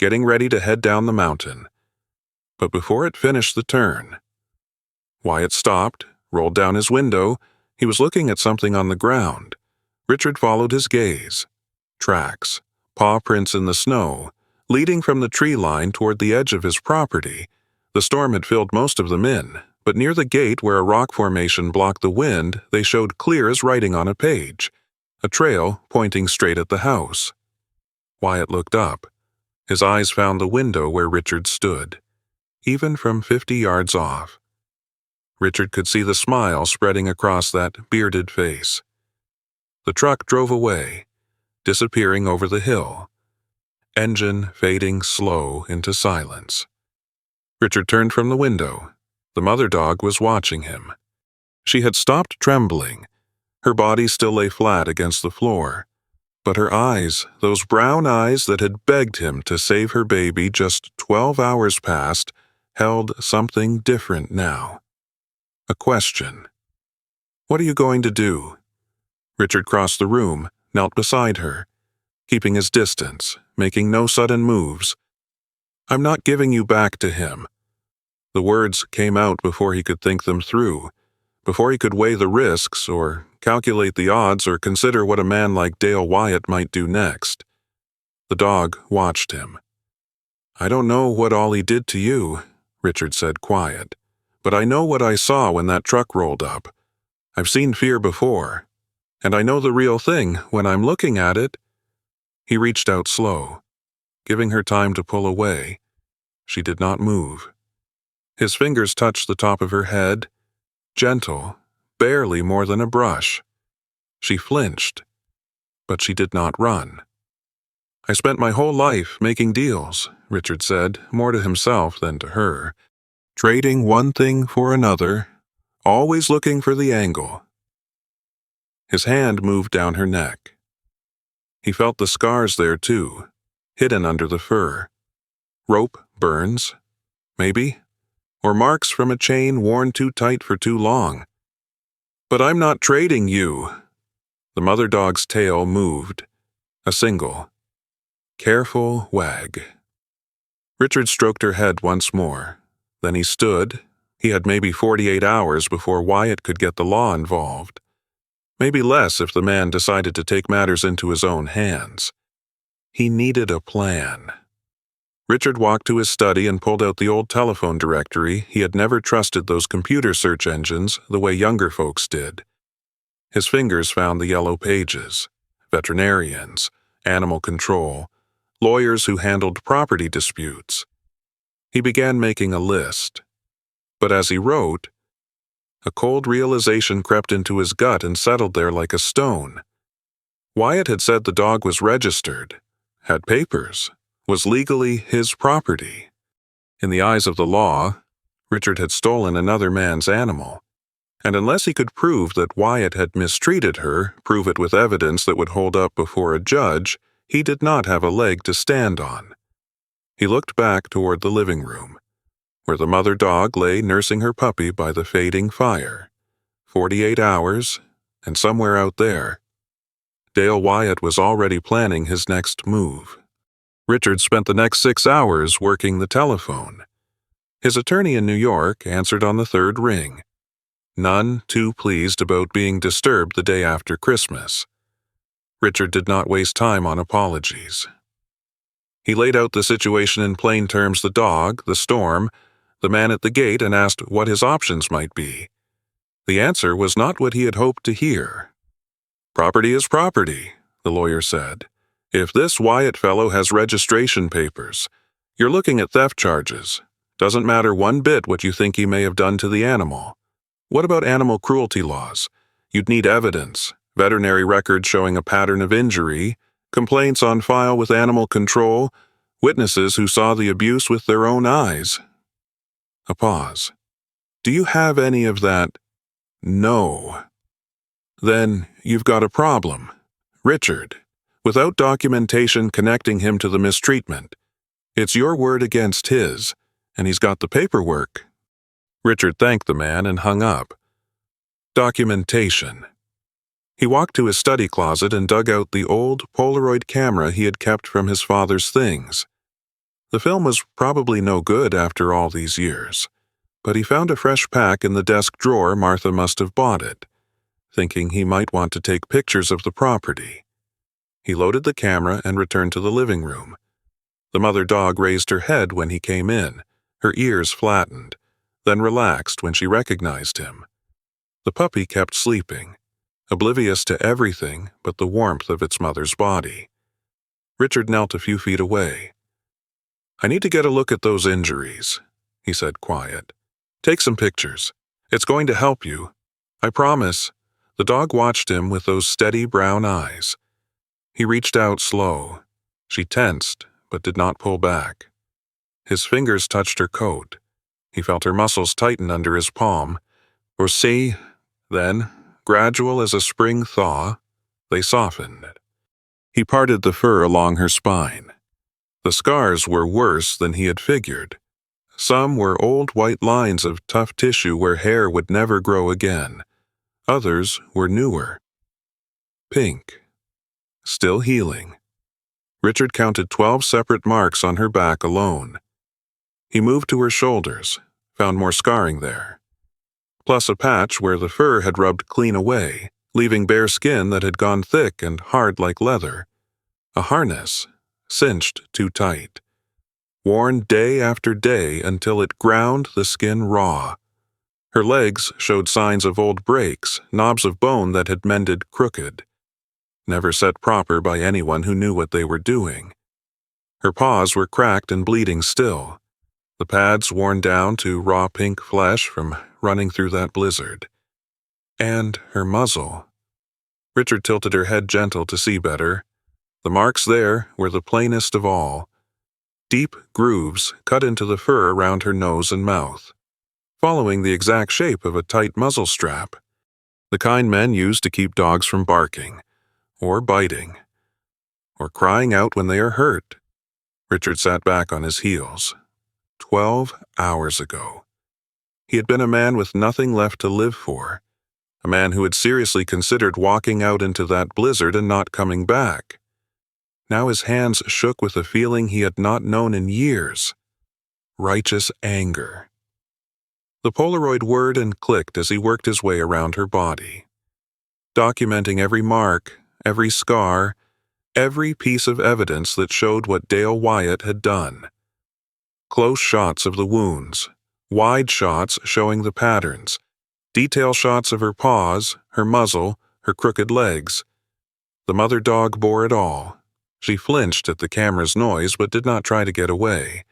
Speaker 1: getting ready to head down the mountain. But before it finished the turn, Wyatt stopped, rolled down his window. He was looking at something on the ground. Richard followed his gaze. Tracks, paw prints in the snow, leading from the tree line toward the edge of his property. The storm had filled most of them in, but near the gate where a rock formation blocked the wind, they showed clear as writing on a page, a trail pointing straight at the house. Wyatt looked up. His eyes found the window where Richard stood, even from 50 yards off. Richard could see the smile spreading across that bearded face. The truck drove away, disappearing over the hill, engine fading slow into silence. Richard turned from the window. The mother dog was watching him. She had stopped trembling. Her body still lay flat against the floor, but her eyes, those brown eyes that had begged him to save her baby just 12 hours past, held something different now. A question. "What are you going to do?" Richard crossed the room, knelt beside her, keeping his distance, making no sudden moves. "I'm not giving you back to him." The words came out before he could think them through, before he could weigh the risks or calculate the odds or consider what a man like Dale Wyatt might do next. The dog watched him. "I don't know what all he did to you," Richard said quiet, "but I know what I saw when that truck rolled up. I've seen fear before, and I know the real thing when I'm looking at it." He reached out slow, giving her time to pull away. She did not move. His fingers touched the top of her head, gentle, barely more than a brush. She flinched, but she did not run. "I spent my whole life making deals," Richard said, more to himself than to her, trading one thing for another, always looking for the angle. His hand moved down her neck. He felt the scars there too, hidden under the fur. Rope burns, maybe, or marks from a chain worn too tight for too long. "But I'm not trading you." The mother dog's tail moved, a single, careful wag. Richard stroked her head once more. Then he stood. He had maybe 48 hours before Wyatt could get the law involved. Maybe less if the man decided to take matters into his own hands. He needed a plan. Richard walked to his study and pulled out the old telephone directory. He had never trusted those computer search engines the way younger folks did. His fingers found the yellow pages: veterinarians, animal control, lawyers who handled property disputes. He began making a list. But as he wrote, a cold realization crept into his gut and settled there like a stone. Wyatt had said the dog was registered, had papers, was legally his property. In the eyes of the law, Richard had stolen another man's animal. And unless he could prove that Wyatt had mistreated her, prove it with evidence that would hold up before a judge, he did not have a leg to stand on. He looked back toward the living room, where the mother dog lay nursing her puppy by the fading fire. 48 hours, and somewhere out there, Dale Wyatt was already planning his next move. Richard spent the next 6 hours working the telephone. His attorney in New York answered on the third ring, none too pleased about being disturbed the day after Christmas. Richard did not waste time on apologies. He laid out the situation in plain terms: the dog, the storm, the man at the gate, and asked what his options might be. The answer was not what he had hoped to hear. "Property is property," the lawyer said. "If this Wyatt fellow has registration papers, you're looking at theft charges. Doesn't matter one bit what you think he may have done to the animal. What about animal cruelty laws? You'd need evidence, veterinary records showing a pattern of injury, complaints on file with animal control, witnesses who saw the abuse with their own eyes." A pause. "Do you have any of that?" "No." "Then you've got a problem. Richard, without documentation connecting him to the mistreatment. It's your word against his, and he's got the paperwork." Richard thanked the man and hung up. Documentation. He walked to his study closet and dug out the old Polaroid camera he had kept from his father's things. The film was probably no good after all these years, but he found a fresh pack in the desk drawer. Martha must have bought it, thinking he might want to take pictures of the property. He loaded the camera and returned to the living room. The mother dog raised her head when he came in, her ears flattened, then relaxed when she recognized him. The puppy kept sleeping, oblivious to everything but the warmth of its mother's body. Richard knelt a few feet away. "I need to get a look at those injuries," he said quiet. "Take some pictures. It's going to help you. I promise." The dog watched him with those steady brown eyes. He reached out slow. She tensed, but did not pull back. His fingers touched her coat. He felt her muscles tighten under his palm. Or see, then, gradual as a spring thaw, they softened. He parted the fur along her spine. The scars were worse than he had figured. Some were old white lines of tough tissue where hair would never grow again. Others were newer. Pink. Still healing. Richard counted 12 separate marks on her back alone. He moved to her shoulders, found more scarring there, plus a patch where the fur had rubbed clean away, leaving bare skin that had gone thick and hard like leather. A harness, cinched too tight, worn day after day until it ground the skin raw. Her legs showed signs of old breaks, knobs of bone that had mended crooked, never set proper by anyone who knew what they were doing. Her paws were cracked and bleeding still, the pads worn down to raw pink flesh from running through that blizzard. And her muzzle. Richard tilted her head gentle to see better. The marks there were the plainest of all. Deep grooves cut into the fur around her nose and mouth, following the exact shape of a tight muzzle strap, the kind men use to keep dogs from barking, or biting, or crying out when they are hurt. Richard sat back on his heels. 12 hours ago. He had been a man with nothing left to live for, a man who had seriously considered walking out into that blizzard and not coming back. Now his hands shook with a feeling he had not known in years. Righteous anger. The Polaroid whirred and clicked as he worked his way around her body, documenting every mark, every scar, every piece of evidence that showed what Dale Wyatt had done. Close shots of the wounds, wide shots showing the patterns, detail shots of her paws, her muzzle, her crooked legs. The mother dog bore it all. She flinched at the camera's noise but did not try to get away.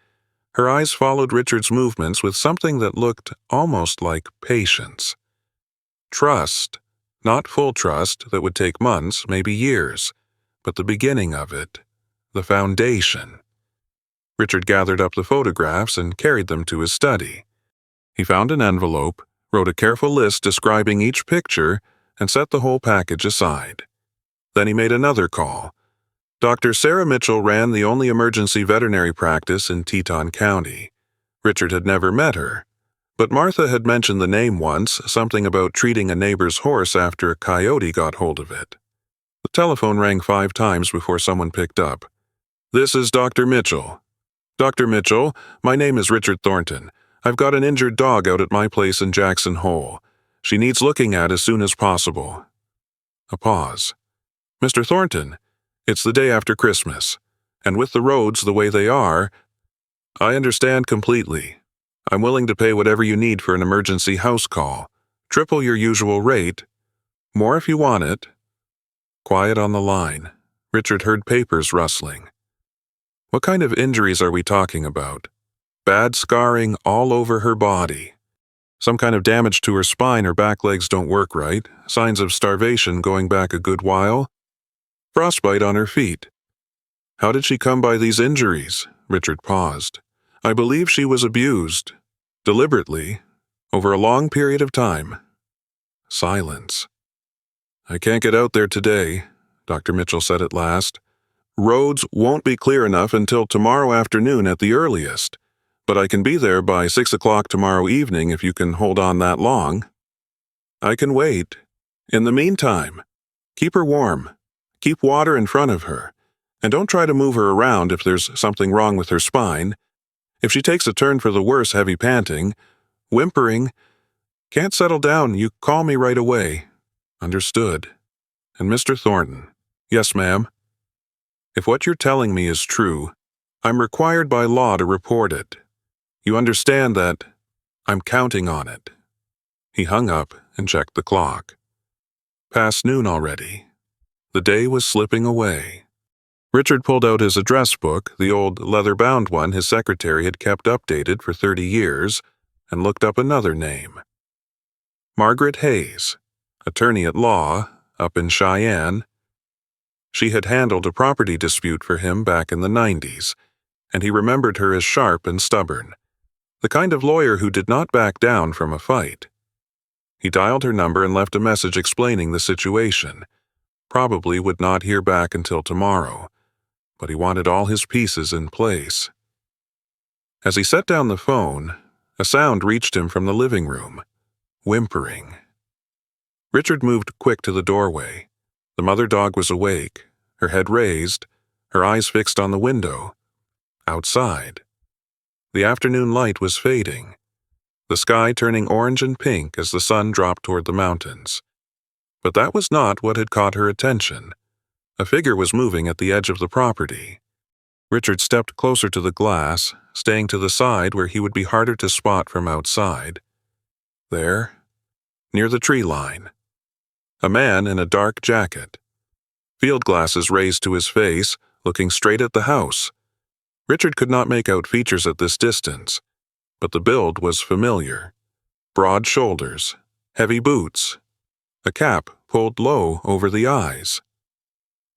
Speaker 1: Her eyes followed Richard's movements with something that looked almost like patience. Trust. Not full trust that would take months, maybe years, but the beginning of it, the foundation. Richard gathered up the photographs and carried them to his study. He found an envelope, wrote a careful list describing each picture, and set the whole package aside. Then he made another call. Dr. Sarah Mitchell ran the only emergency veterinary practice in Teton County. Richard had never met her, but Martha had mentioned the name once, something about treating a neighbor's horse after a coyote got hold of it. The telephone rang 5 times before someone picked up. "This is Dr. Mitchell." "Dr. Mitchell, my name is Richard Thornton. I've got an injured dog out at my place in Jackson Hole. She needs looking at as soon as possible." A pause. "Mr. Thornton, it's the day after Christmas, and with the roads the way they are, I understand completely. I'm willing to pay whatever you need for an emergency house call. Triple your usual rate. More if you want it." Quiet on the line. Richard heard papers rustling. What kind of injuries are we talking about? Bad scarring all over her body. Some kind of damage to her spine or back legs don't work right. Signs of starvation going back a good while. Frostbite on her feet. How did she come by these injuries? Richard paused. I believe she was abused. Deliberately. Over a long period of time. Silence. I can't get out there today, Dr. Mitchell said at last. Roads won't be clear enough until tomorrow afternoon at the earliest, but I can be there by 6 o'clock tomorrow evening if you can hold on that long. I can wait. In the meantime, keep her warm. Keep water in front of her. And don't try to move her around if there's something wrong with her spine. If she takes a turn for the worse, heavy panting, whimpering, can't settle down, you call me right away. Understood. And Mr. Thornton. Yes, ma'am. If what you're telling me is true, I'm required by law to report it. You understand that I'm counting on it. He hung up and checked the clock. Past noon already. The day was slipping away. Richard pulled out his address book, the old leather-bound one his secretary had kept updated for 30 years, and looked up another name. Margaret Hayes, attorney at law, up in Cheyenne. She had handled a property dispute for him back in the 90s, and he remembered her as sharp and stubborn, the kind of lawyer who did not back down from a fight. He dialed her number and left a message explaining the situation. Probably would not hear back until tomorrow, but he wanted all his pieces in place. As he set down the phone, a sound reached him from the living room, whimpering. Richard moved quick to the doorway. The mother dog was awake, her head raised, her eyes fixed on the window. Outside. The afternoon light was fading, the sky turning orange and pink as the sun dropped toward the mountains. But that was not what had caught her attention. A figure was moving at the edge of the property. Richard stepped closer to the glass, staying to the side where he would be harder to spot from outside. There, near the tree line, a man in a dark jacket, field glasses raised to his face, looking straight at the house. Richard could not make out features at this distance, but the build was familiar. Broad shoulders, heavy boots, a cap pulled low over the eyes.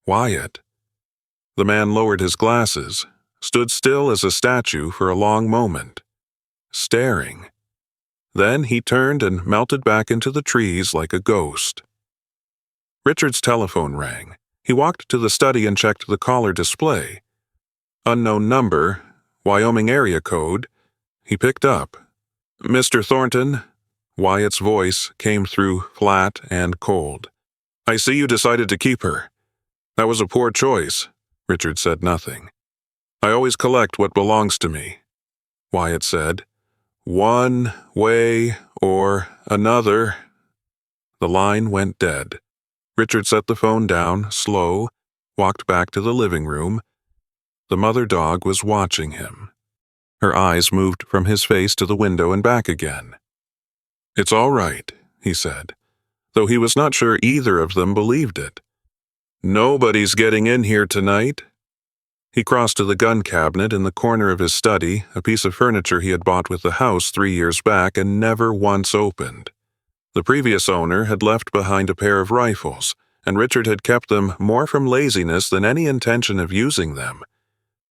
Speaker 1: Wyatt. The man lowered his glasses, stood still as a statue for a long moment, staring. Then he turned and melted back into the trees like a ghost. Richard's telephone rang. He walked to the study and checked the caller display. Unknown number, Wyoming area code. He picked up. Mr. Thornton. Wyatt's voice came through flat and cold. I see you decided to keep her. That was a poor choice. Richard said nothing. I always collect what belongs to me, Wyatt said. One way or another. The line went dead. Richard set the phone down, slow, walked back to the living room. The mother dog was watching him. Her eyes moved from his face to the window and back again. It's all right, he said, though he was not sure either of them believed it. Nobody's getting in here tonight. He crossed to the gun cabinet in the corner of his study, a piece of furniture he had bought with the house 3 years back and never once opened. The previous owner had left behind a pair of rifles, and Richard had kept them more from laziness than any intention of using them.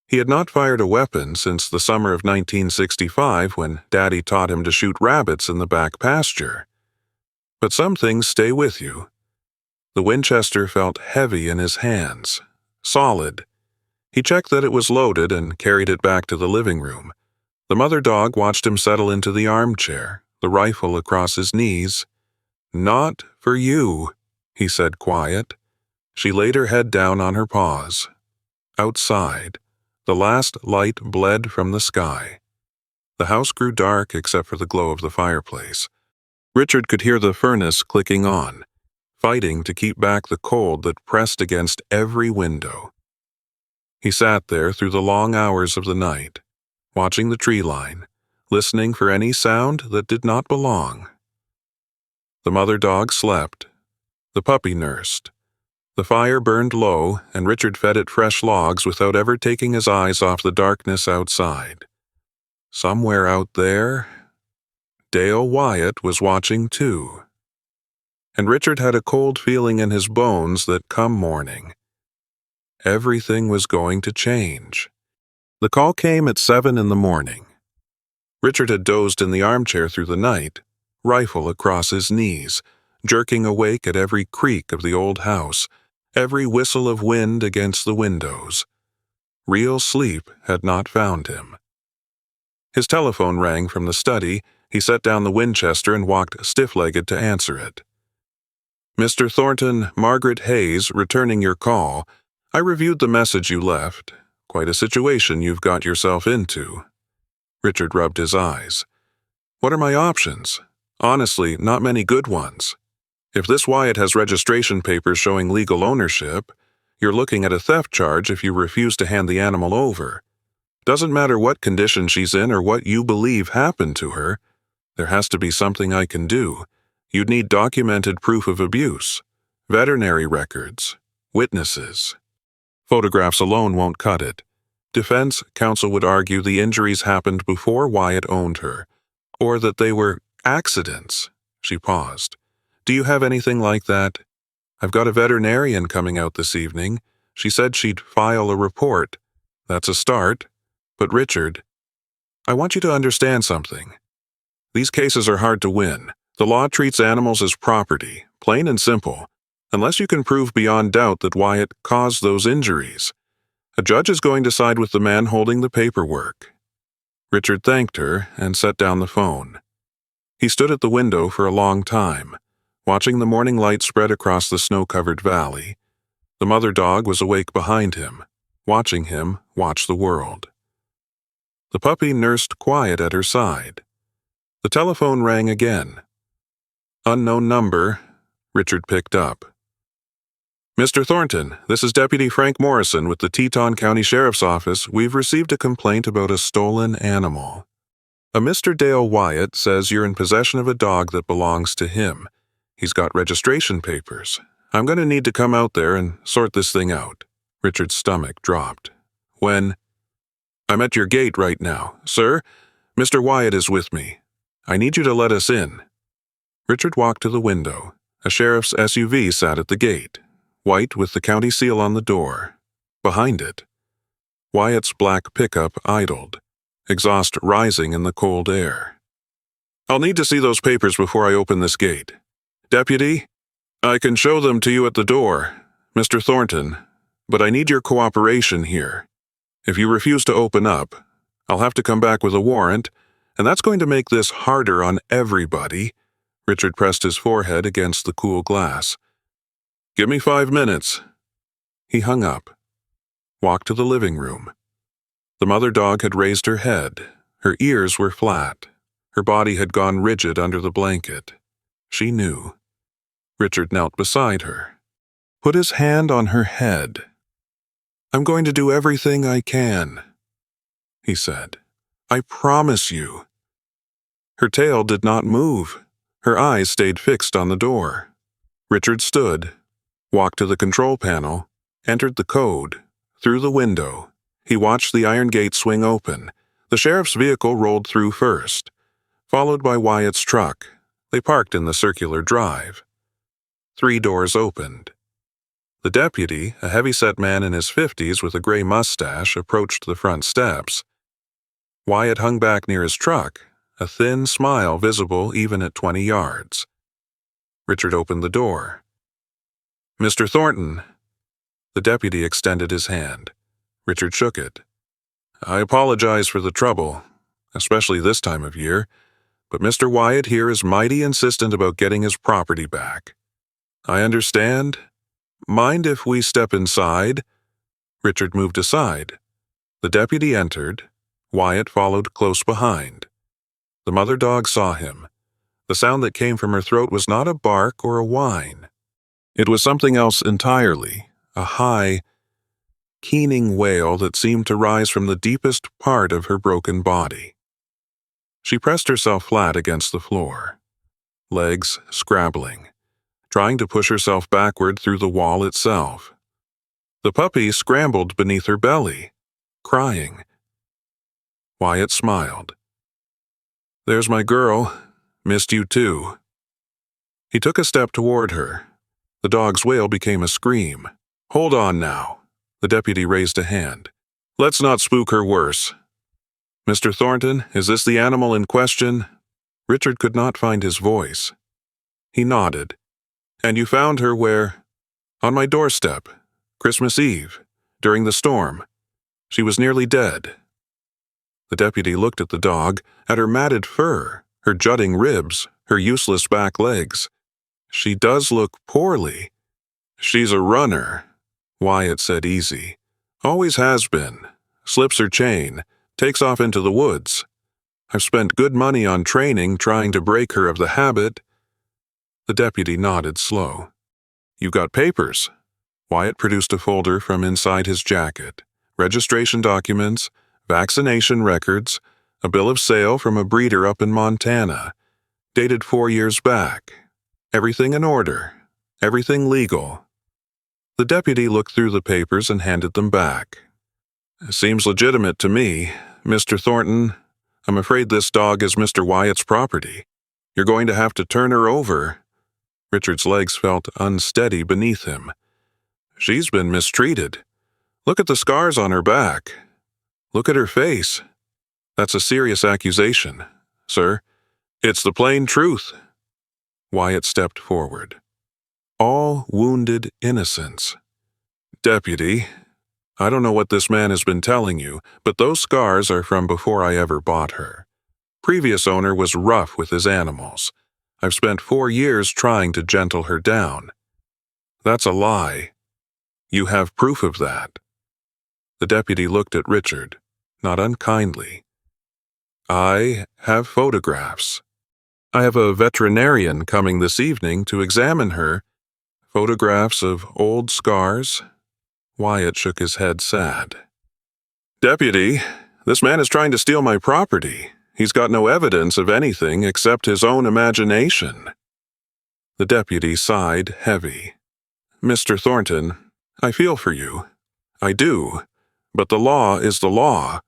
Speaker 1: He had not fired a weapon since the summer of 1965 when Daddy taught him to shoot rabbits in the back pasture. But some things stay with you. The Winchester felt heavy in his hands, solid. He checked that it was loaded and carried it back to the living room. The mother dog watched him settle into the armchair, the rifle across his knees. Not for you, he said quiet. She laid her head down on her paws. Outside, the last light bled from the sky. The house grew dark except for the glow of the fireplace. Richard could hear the furnace clicking on, fighting to keep back the cold that pressed against every window. He sat there through the long hours of the night, watching the tree line, listening for any sound that did not belong. The mother dog slept. The puppy nursed. The fire burned low, and Richard fed it fresh logs without ever taking his eyes off the darkness outside. Somewhere out there, Dale Wyatt was watching too. And Richard had a cold feeling in his bones that come morning, everything was going to change. The call came at 7 in the morning. Richard had dozed in the armchair through the night, rifle across his knees, jerking awake at every creak of the old house, every whistle of wind against the windows. Real sleep had not found him. His telephone rang from the study. He set down the Winchester and walked stiff-legged to answer it. Mr. Thornton, Margaret Hayes, returning your call. I reviewed the message you left. Quite a situation you've got yourself into. Richard rubbed his eyes. What are my options? Honestly, not many good ones. If this Wyatt has registration papers showing legal ownership, you're looking at a theft charge if you refuse to hand the animal over. Doesn't matter what condition she's in or what you believe happened to her, there has to be something I can do. You'd need documented proof of abuse, veterinary records, witnesses. Photographs alone won't cut it. Defense counsel would argue the injuries happened before Wyatt owned her, or that they were accidents. She paused. Do you have anything like that? I've got a veterinarian coming out this evening. She said she'd file a report. That's a start. But Richard, I want you to understand something. These cases are hard to win. The law treats animals as property, plain and simple, unless you can prove beyond doubt that Wyatt caused those injuries. A judge is going to side with the man holding the paperwork. Richard thanked her and set down the phone. He stood at the window for a long time, watching the morning light spread across the snow-covered valley. The mother dog was awake behind him, watching him watch the world. The puppy nursed quiet at her side. The telephone rang again. Unknown number. Richard picked up. Mr. Thornton, this is Deputy Frank Morrison with the Teton County Sheriff's Office. We've received a complaint about a stolen animal. A Mr. Dale Wyatt says you're in possession of a dog that belongs to him. He's got registration papers. I'm going to need to come out there and sort this thing out. Richard's stomach dropped. When? I'm at your gate right now. Sir, Mr. Wyatt is with me. I need you to let us in. Richard walked to the window. A sheriff's SUV sat at the gate, white with the county seal on the door. Behind it, Wyatt's black pickup idled, exhaust rising in the cold air. I'll need to see those papers before I open this gate. Deputy, I can show them to you at the door, Mr. Thornton, but I need your cooperation here. If you refuse to open up, I'll have to come back with a warrant, and that's going to make this harder on everybody. Richard pressed his forehead against the cool glass. Give me 5 minutes. He hung up, walked to the living room. The mother dog had raised her head. Her ears were flat. Her body had gone rigid under the blanket. She knew. Richard knelt beside her, put his hand on her head. I'm going to do everything I can, he said. I promise you. Her tail did not move. Her eyes stayed fixed on the door. Richard stood, walked to the control panel, entered the code. Through the window, he watched the iron gate swing open. The sheriff's vehicle rolled through first, followed by Wyatt's truck. They parked in the circular drive. 3 doors opened. The deputy, a heavy-set man in his 50s with a gray mustache, approached the front steps. Wyatt hung back near his truck, a thin smile visible even at 20 yards. Richard opened the door. Mr. Thornton. The deputy extended his hand. Richard shook it. I apologize for the trouble, especially this time of year, but Mr. Wyatt here is mighty insistent about getting his property back. I understand. Mind if we step inside? Richard moved aside. The deputy entered. Wyatt followed close behind. The mother dog saw him. The sound that came from her throat was not a bark or a whine. It was something else entirely, a high, keening wail that seemed to rise from the deepest part of her broken body. She pressed herself flat against the floor, legs scrabbling, trying to push herself backward through the wall itself. The puppy scrambled beneath her belly, crying. Wyatt smiled. There's my girl. Missed you too. He took a step toward her. The dog's wail became a scream. Hold on now. The deputy raised a hand. Let's not spook her worse. Mr. Thornton, is this the animal in question? Richard could not find his voice. He nodded. And you found her where? On my doorstep, Christmas Eve, during the storm. She was nearly dead. The deputy looked at the dog, at her matted fur, her jutting ribs, her useless back legs. She does look poorly. She's a runner. Wyatt said easy. Always has been. Slips her chain, takes off into the woods. I've spent good money on training trying to break her of the habit. The deputy nodded slow. You got papers. Wyatt produced a folder from inside his jacket. Registration documents, vaccination records, a bill of sale from a breeder up in Montana, dated 4 years back. Everything in order. Everything legal. The deputy looked through the papers and handed them back. Seems legitimate to me. Mr. Thornton, I'm afraid this dog is Mr. Wyatt's property. You're going to have to turn her over. Richard's legs felt unsteady beneath him. She's been mistreated. Look at the scars on her back. Look at her face. That's a serious accusation, sir. It's the plain truth. Wyatt stepped forward. All wounded innocence. Deputy, I don't know what this man has been telling you, but those scars are from before I ever bought her. Previous owner was rough with his animals. I've spent 4 years trying to gentle her down. That's a lie. You have proof of that. The deputy looked at Richard, not unkindly. I have photographs. I have a veterinarian coming this evening to examine her. Photographs of old scars. Wyatt shook his head sad. Deputy, this man is trying to steal my property. He's got no evidence of anything except his own imagination. The deputy sighed heavy. Mr. Thornton, I feel for you. I do. But the law is the law.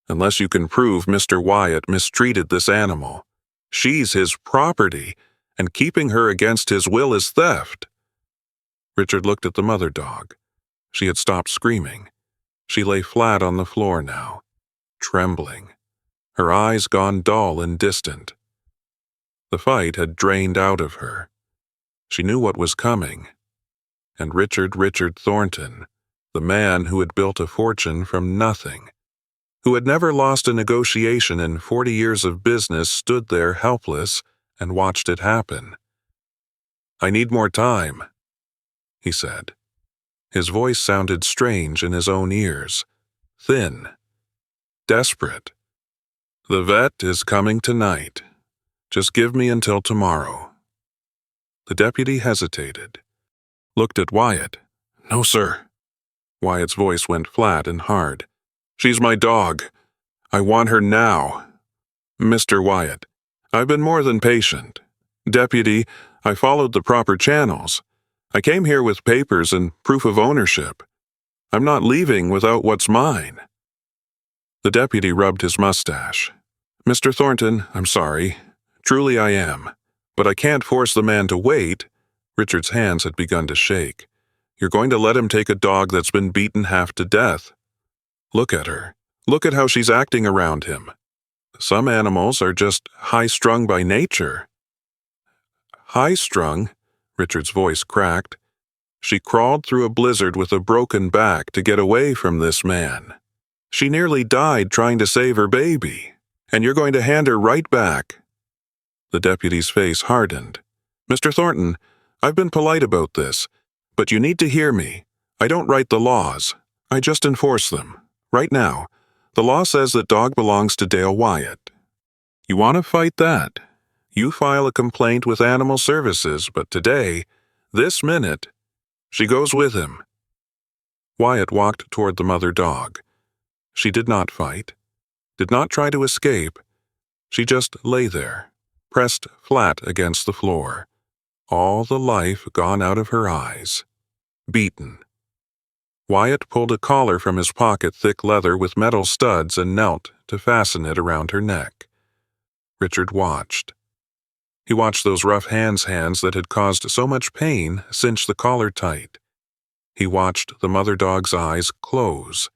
Speaker 1: Unless you can prove Mr. Wyatt mistreated this animal, she's his property, and keeping her against his will is theft. Richard looked at the mother dog. She had stopped screaming. She lay flat on the floor now, trembling, her eyes gone dull and distant. The fight had drained out of her. She knew what was coming. And Richard Thornton, the man who had built a fortune from nothing, who had never lost a negotiation in 40 years of business, stood there helpless and watched it happen. I need more time, he said. His voice sounded strange in his own ears, thin, desperate. The vet is coming tonight. Just give me until tomorrow. The deputy hesitated, looked at Wyatt. No, sir. Wyatt's voice went flat and hard. She's my dog. I want her now. Mr. Wyatt, I've been more than patient. Deputy, I followed the proper channels. I came here with papers and proof of ownership. I'm not leaving without what's mine. The deputy rubbed his mustache. Mr. Thornton, I'm sorry. Truly I am. But I can't force the man to wait. Richard's hands had begun to shake. You're going to let him take a dog that's been beaten half to death. Look at her. Look at how she's acting around him. Some animals are just high-strung by nature. High-strung? Richard's voice cracked. She crawled through a blizzard with a broken back to get away from this man. She nearly died trying to save her baby. And you're going to hand her right back. The deputy's face hardened. Mr. Thornton, I've been polite about this, but you need to hear me. I don't write the laws. I just enforce them. Right now, the law says that dog belongs to Dale Wyatt. You want to fight that? You file a complaint with Animal Services, but today, this minute, she goes with him. Wyatt walked toward the mother dog. She did not fight, did not try to escape. She just lay there, pressed flat against the floor, all the life gone out of her eyes, beaten. Wyatt pulled a collar from his pocket, thick leather with metal studs, and knelt to fasten it around her neck. Richard watched. He watched those rough hands that had caused so much pain cinch the collar tight. He watched the mother dog's eyes close,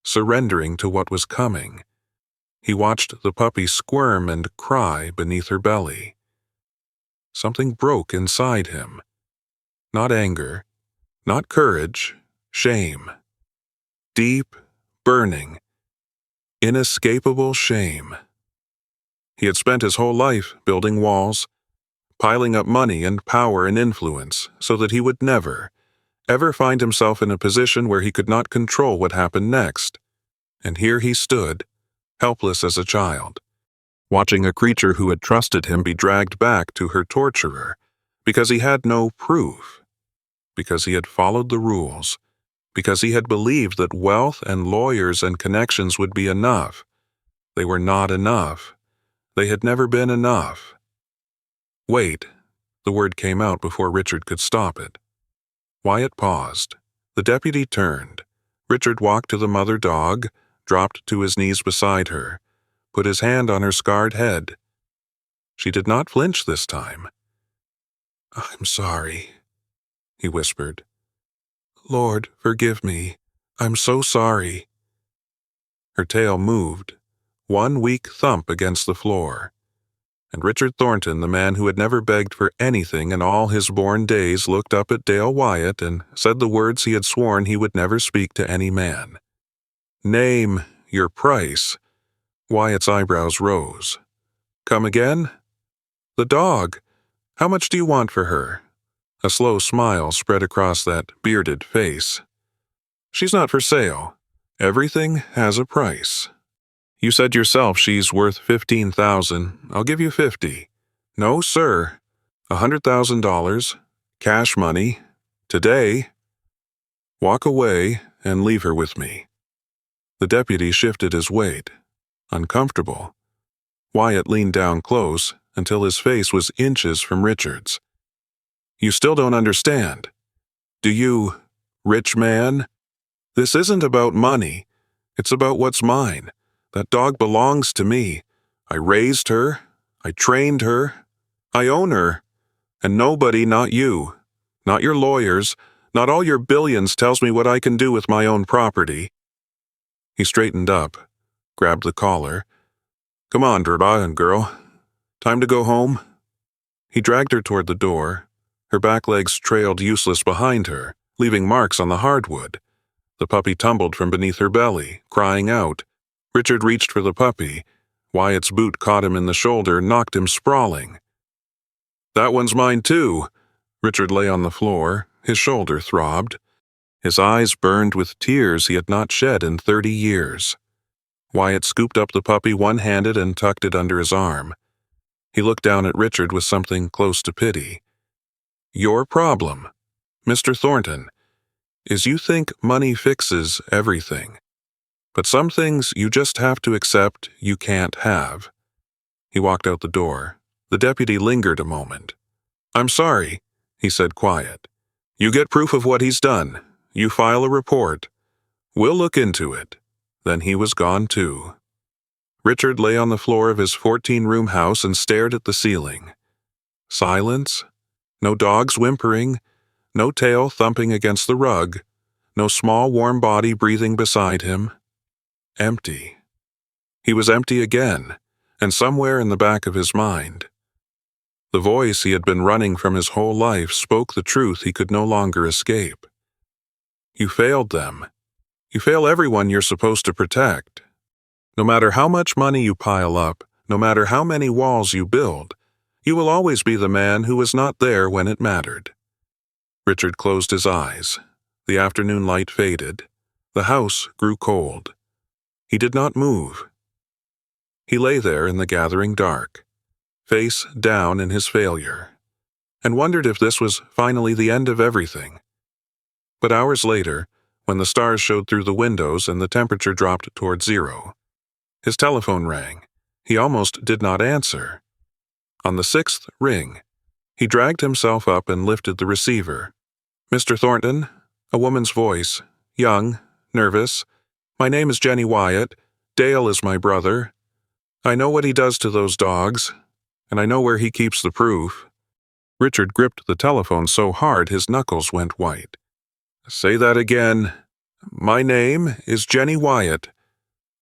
Speaker 1: surrendering to what was coming. He watched the puppy squirm and cry beneath her belly. Something broke inside him. Not anger, not courage, shame. Deep, burning, inescapable shame. He had spent his whole life building walls, piling up money and power and influence so that he would never, ever find himself in a position where he could not control what happened next. And here he stood, helpless as a child, watching a creature who had trusted him be dragged back to her torturer, because he had no proof, because he had followed the rules, because he had believed that wealth and lawyers and connections would be enough. They were not enough. They had never been enough. Wait, the word came out before Richard could stop it. Wyatt paused. The deputy turned. Richard walked to the mother dog, dropped to his knees beside her, put his hand on her scarred head. She did not flinch this time. "I'm sorry," he whispered. "Lord, forgive me. I'm so sorry." Her tail moved, one weak thump against the floor. And Richard Thornton, the man who had never begged for anything in all his born days, looked up at Dale Wyatt and said the words he had sworn he would never speak to any man. "Name your price." Wyatt's eyebrows rose. "Come again?" "The dog. How much do you want for her?" A slow smile spread across that bearded face. "She's not for sale. Everything has a price. You said yourself she's worth $15,000. I'll give you 50. No, sir. $100,000. Cash money. Today. Walk away and leave her with me." The deputy shifted his weight. Uncomfortable. Wyatt leaned down close until his face was inches from Richard's. "You still don't understand. Do you, rich man? This isn't about money. It's about what's mine. That dog belongs to me. I raised her. I trained her. I own her. And nobody, not you, not your lawyers, not all your billions tells me what I can do with my own property." He straightened up, grabbed the collar. "Come on, Durba girl. Time to go home?" He dragged her toward the door. Her back legs trailed useless behind her, leaving marks on the hardwood. The puppy tumbled from beneath her belly, crying out. Richard reached for the puppy. Wyatt's boot caught him in the shoulder, knocked him sprawling. "That one's mine too." Richard lay on the floor. His shoulder throbbed. His eyes burned with tears he had not shed in 30 years. Wyatt scooped up the puppy one-handed and tucked it under his arm. He looked down at Richard with something close to pity. "Your problem, Mr. Thornton, is you think money fixes everything. But some things you just have to accept you can't have." He walked out the door. The deputy lingered a moment. "I'm sorry," he said quiet. "You get proof of what he's done. You file a report. We'll look into it." Then he was gone too. Richard lay on the floor of his 14-room house and stared at the ceiling. Silence. No dogs whimpering. No tail thumping against the rug. No small warm body breathing beside him. Empty. He was empty again, and somewhere in the back of his mind, the voice he had been running from his whole life spoke the truth he could no longer escape. You failed them. You fail everyone you're supposed to protect. No matter how much money you pile up, no matter how many walls you build, you will always be the man who was not there when it mattered. Richard closed his eyes. The afternoon light faded. The house grew cold. He did not move. He lay there in the gathering dark, face down in his failure, and wondered if this was finally the end of everything. But hours later, when the stars showed through the windows and the temperature dropped toward 0, his telephone rang. He almost did not answer. On the 6th ring, he dragged himself up and lifted the receiver. "Mr. Thornton," a woman's voice, young, nervous. "My name is Jenny Wyatt. Dale is my brother. I know what he does to those dogs, and I know where he keeps the proof." Richard gripped the telephone so hard his knuckles went white. "Say that again." "My name is Jenny Wyatt."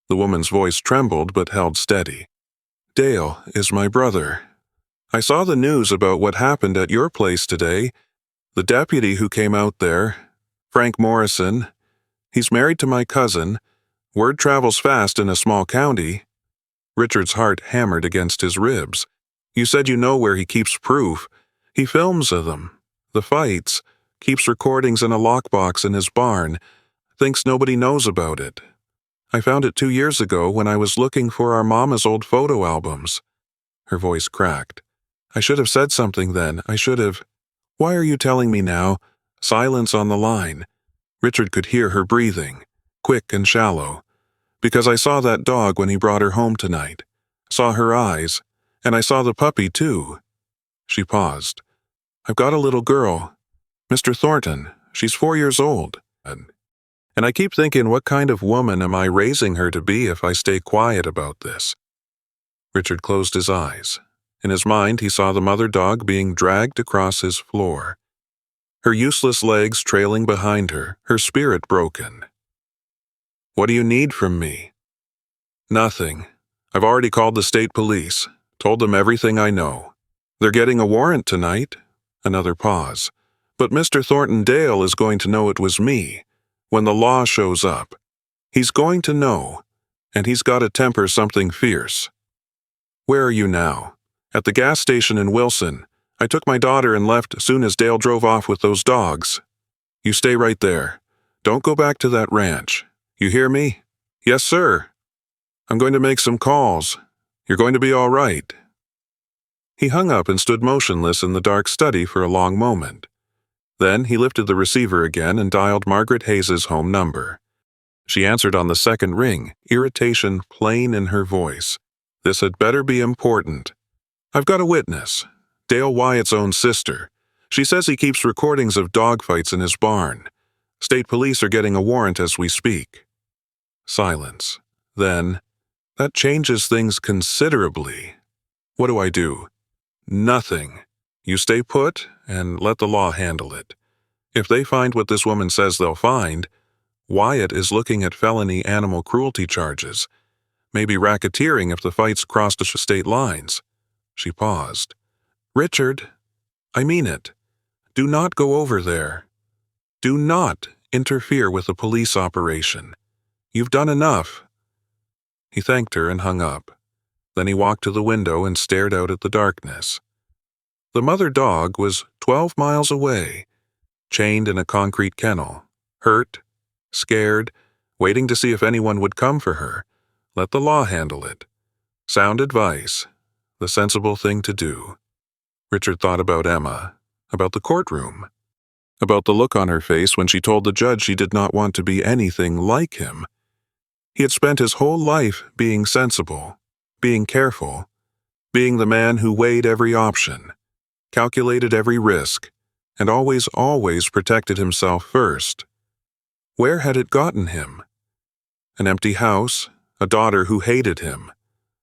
Speaker 1: The woman's voice trembled but held steady. "Dale is my brother. I saw the news about what happened at your place today. The deputy who came out there, Frank Morrison, he's married to my cousin. Word travels fast in a small county." Richard's heart hammered against his ribs. "You said you know where he keeps proof. He films of them. The fights. Keeps recordings in a lockbox in his barn. Thinks nobody knows about it. I found it 2 years ago when I was looking for our mama's old photo albums." Her voice cracked. "I should have said something then. I should have." "Why are you telling me now?" Silence on the line. Richard could hear her breathing, quick and shallow. "Because I saw that dog when he brought her home tonight. Saw her eyes. And I saw the puppy, too." She paused. "I've got a little girl. Mr. Thornton. She's 4 years old. And I keep thinking, what kind of woman am I raising her to be if I stay quiet about this?" Richard closed his eyes. In his mind, he saw the mother dog being dragged across his floor. Her useless legs trailing behind her, her spirit broken. "What do you need from me?" "Nothing. I've already called the state police, told them everything I know. They're getting a warrant tonight." Another pause. "But Mr. Thornton Dale is going to know it was me. When the law shows up, he's going to know, and he's got a temper something fierce." "Where are you now?" "At the gas station in Wilson. I took my daughter and left as soon as Dale drove off with those dogs." "You stay right there. Don't go back to that ranch. You hear me?" "Yes, sir." "I'm going to make some calls. You're going to be all right." He hung up and stood motionless in the dark study for a long moment. Then he lifted the receiver again and dialed Margaret Hayes's home number. She answered on the second ring, irritation plain in her voice. This had better be important. "I've got a witness. Dale Wyatt's own sister. She says he keeps recordings of dogfights in his barn. State police are getting a warrant as we speak." Silence. Then, "That changes things considerably. What do I do?" "Nothing. You stay put and let the law handle it. If they find what this woman says they'll find, Wyatt is looking at felony animal cruelty charges, maybe racketeering if the fights crossed state lines." She paused. "Richard, I mean it. Do not go over there. Do not interfere with a police operation. You've done enough." He thanked her and hung up. Then he walked to the window and stared out at the darkness. The mother dog was 12 miles away, chained in a concrete kennel, hurt, scared, waiting to see if anyone would come for her. Let the law handle it. Sound advice, the sensible thing to do. Richard thought about Emma, about the courtroom, about the look on her face when she told the judge she did not want to be anything like him. He had spent his whole life being sensible, being careful, being the man who weighed every option, calculated every risk, and always protected himself first. Where had it gotten him? An empty house, a daughter who hated him,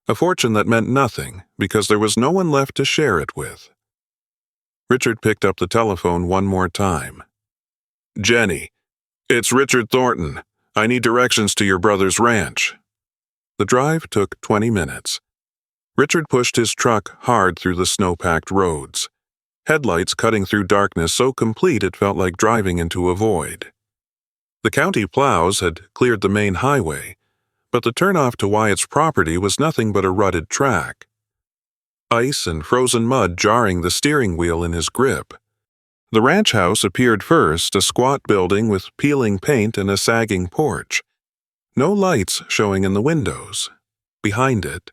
Speaker 1: a fortune that meant nothing because there was no one left to share it with. Richard picked up the telephone one more time. "Jenny, it's Richard Thornton. I need directions to your brother's ranch." The drive took 20 minutes. Richard pushed his truck hard through the snow-packed roads, headlights cutting through darkness so complete it felt like driving into a void. The county plows had cleared the main highway, but the turnoff to Wyatt's property was nothing but a rutted track. Ice and frozen mud jarring the steering wheel in his grip. The ranch house appeared first, a squat building with peeling paint and a sagging porch. No lights showing in the windows. Behind it,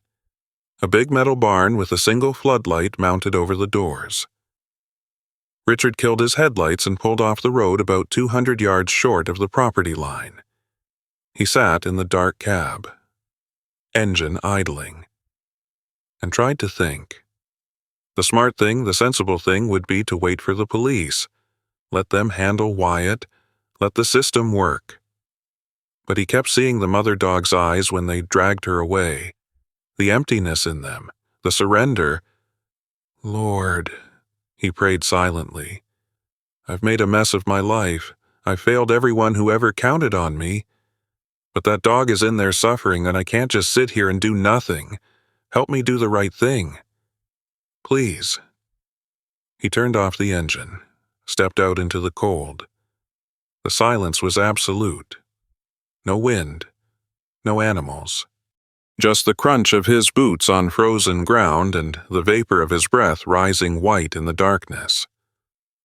Speaker 1: a big metal barn with a single floodlight mounted over the doors. Richard killed his headlights and pulled off the road about 200 yards short of the property line. He sat in the dark cab, engine idling, and tried to think. The smart thing, the sensible thing would be to wait for the police. Let them handle Wyatt, let the system work. But he kept seeing the mother dog's eyes when they dragged her away, the emptiness in them, the surrender. "Lord," he prayed silently, "I've made a mess of my life. I've failed everyone who ever counted on me. But that dog is in there suffering, and I can't just sit here and do nothing. Help me do the right thing. Please." He turned off the engine, stepped out into the cold. The silence was absolute. No wind, no animals. Just the crunch of his boots on frozen ground and the vapor of his breath rising white in the darkness.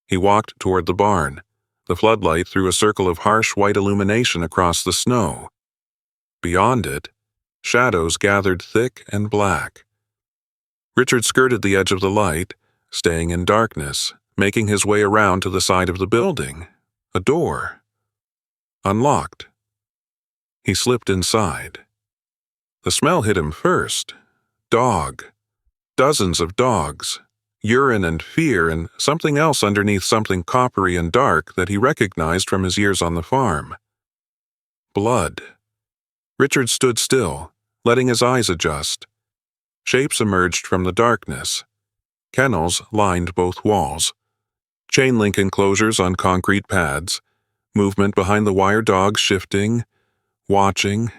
Speaker 1: He walked toward the barn, The floodlight threw a circle of harsh white illumination across the snow. Beyond it, shadows gathered thick and black. Richard skirted the edge of the light, staying in darkness, making his way around to the side of the building. A door. Unlocked. He slipped inside. The smell hit him first. Dog. Dozens of dogs. Urine and fear and something else underneath something coppery and dark that he recognized from his years on the farm. Blood. Richard stood still, letting his eyes adjust. Shapes emerged from the darkness. Kennels lined both walls. Chain link enclosures on concrete pads. Movement behind the wire dogs shifting, watching,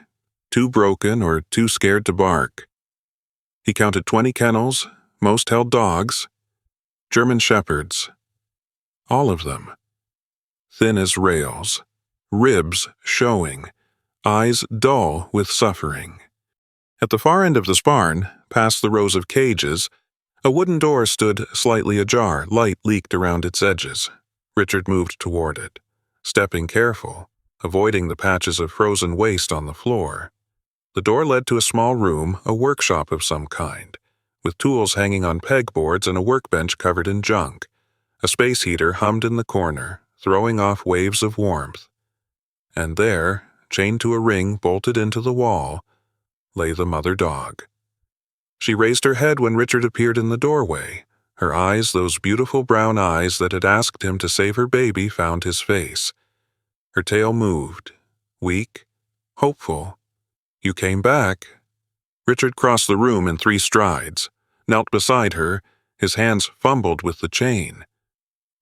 Speaker 1: too broken or too scared to bark. He counted 20 kennels, most held dogs. German shepherds. All of them. Thin as rails. Ribs showing. Eyes dull with suffering. At the far end of this barn, past the rows of cages, a wooden door stood slightly ajar. Light leaked around its edges. Richard moved toward it, stepping careful, avoiding the patches of frozen waste on the floor. The door led to a small room, a workshop of some kind, with tools hanging on pegboards and a workbench covered in junk. A space heater hummed in the corner, throwing off waves of warmth. And there, chained to a ring bolted into the wall, lay the mother dog. She raised her head when Richard appeared in the doorway. Her eyes, those beautiful brown eyes that had asked him to save her baby, found his face. Her tail moved, weak, hopeful. "You came back." Richard crossed the room in 3 strides, knelt beside her, his hands fumbled with the chain.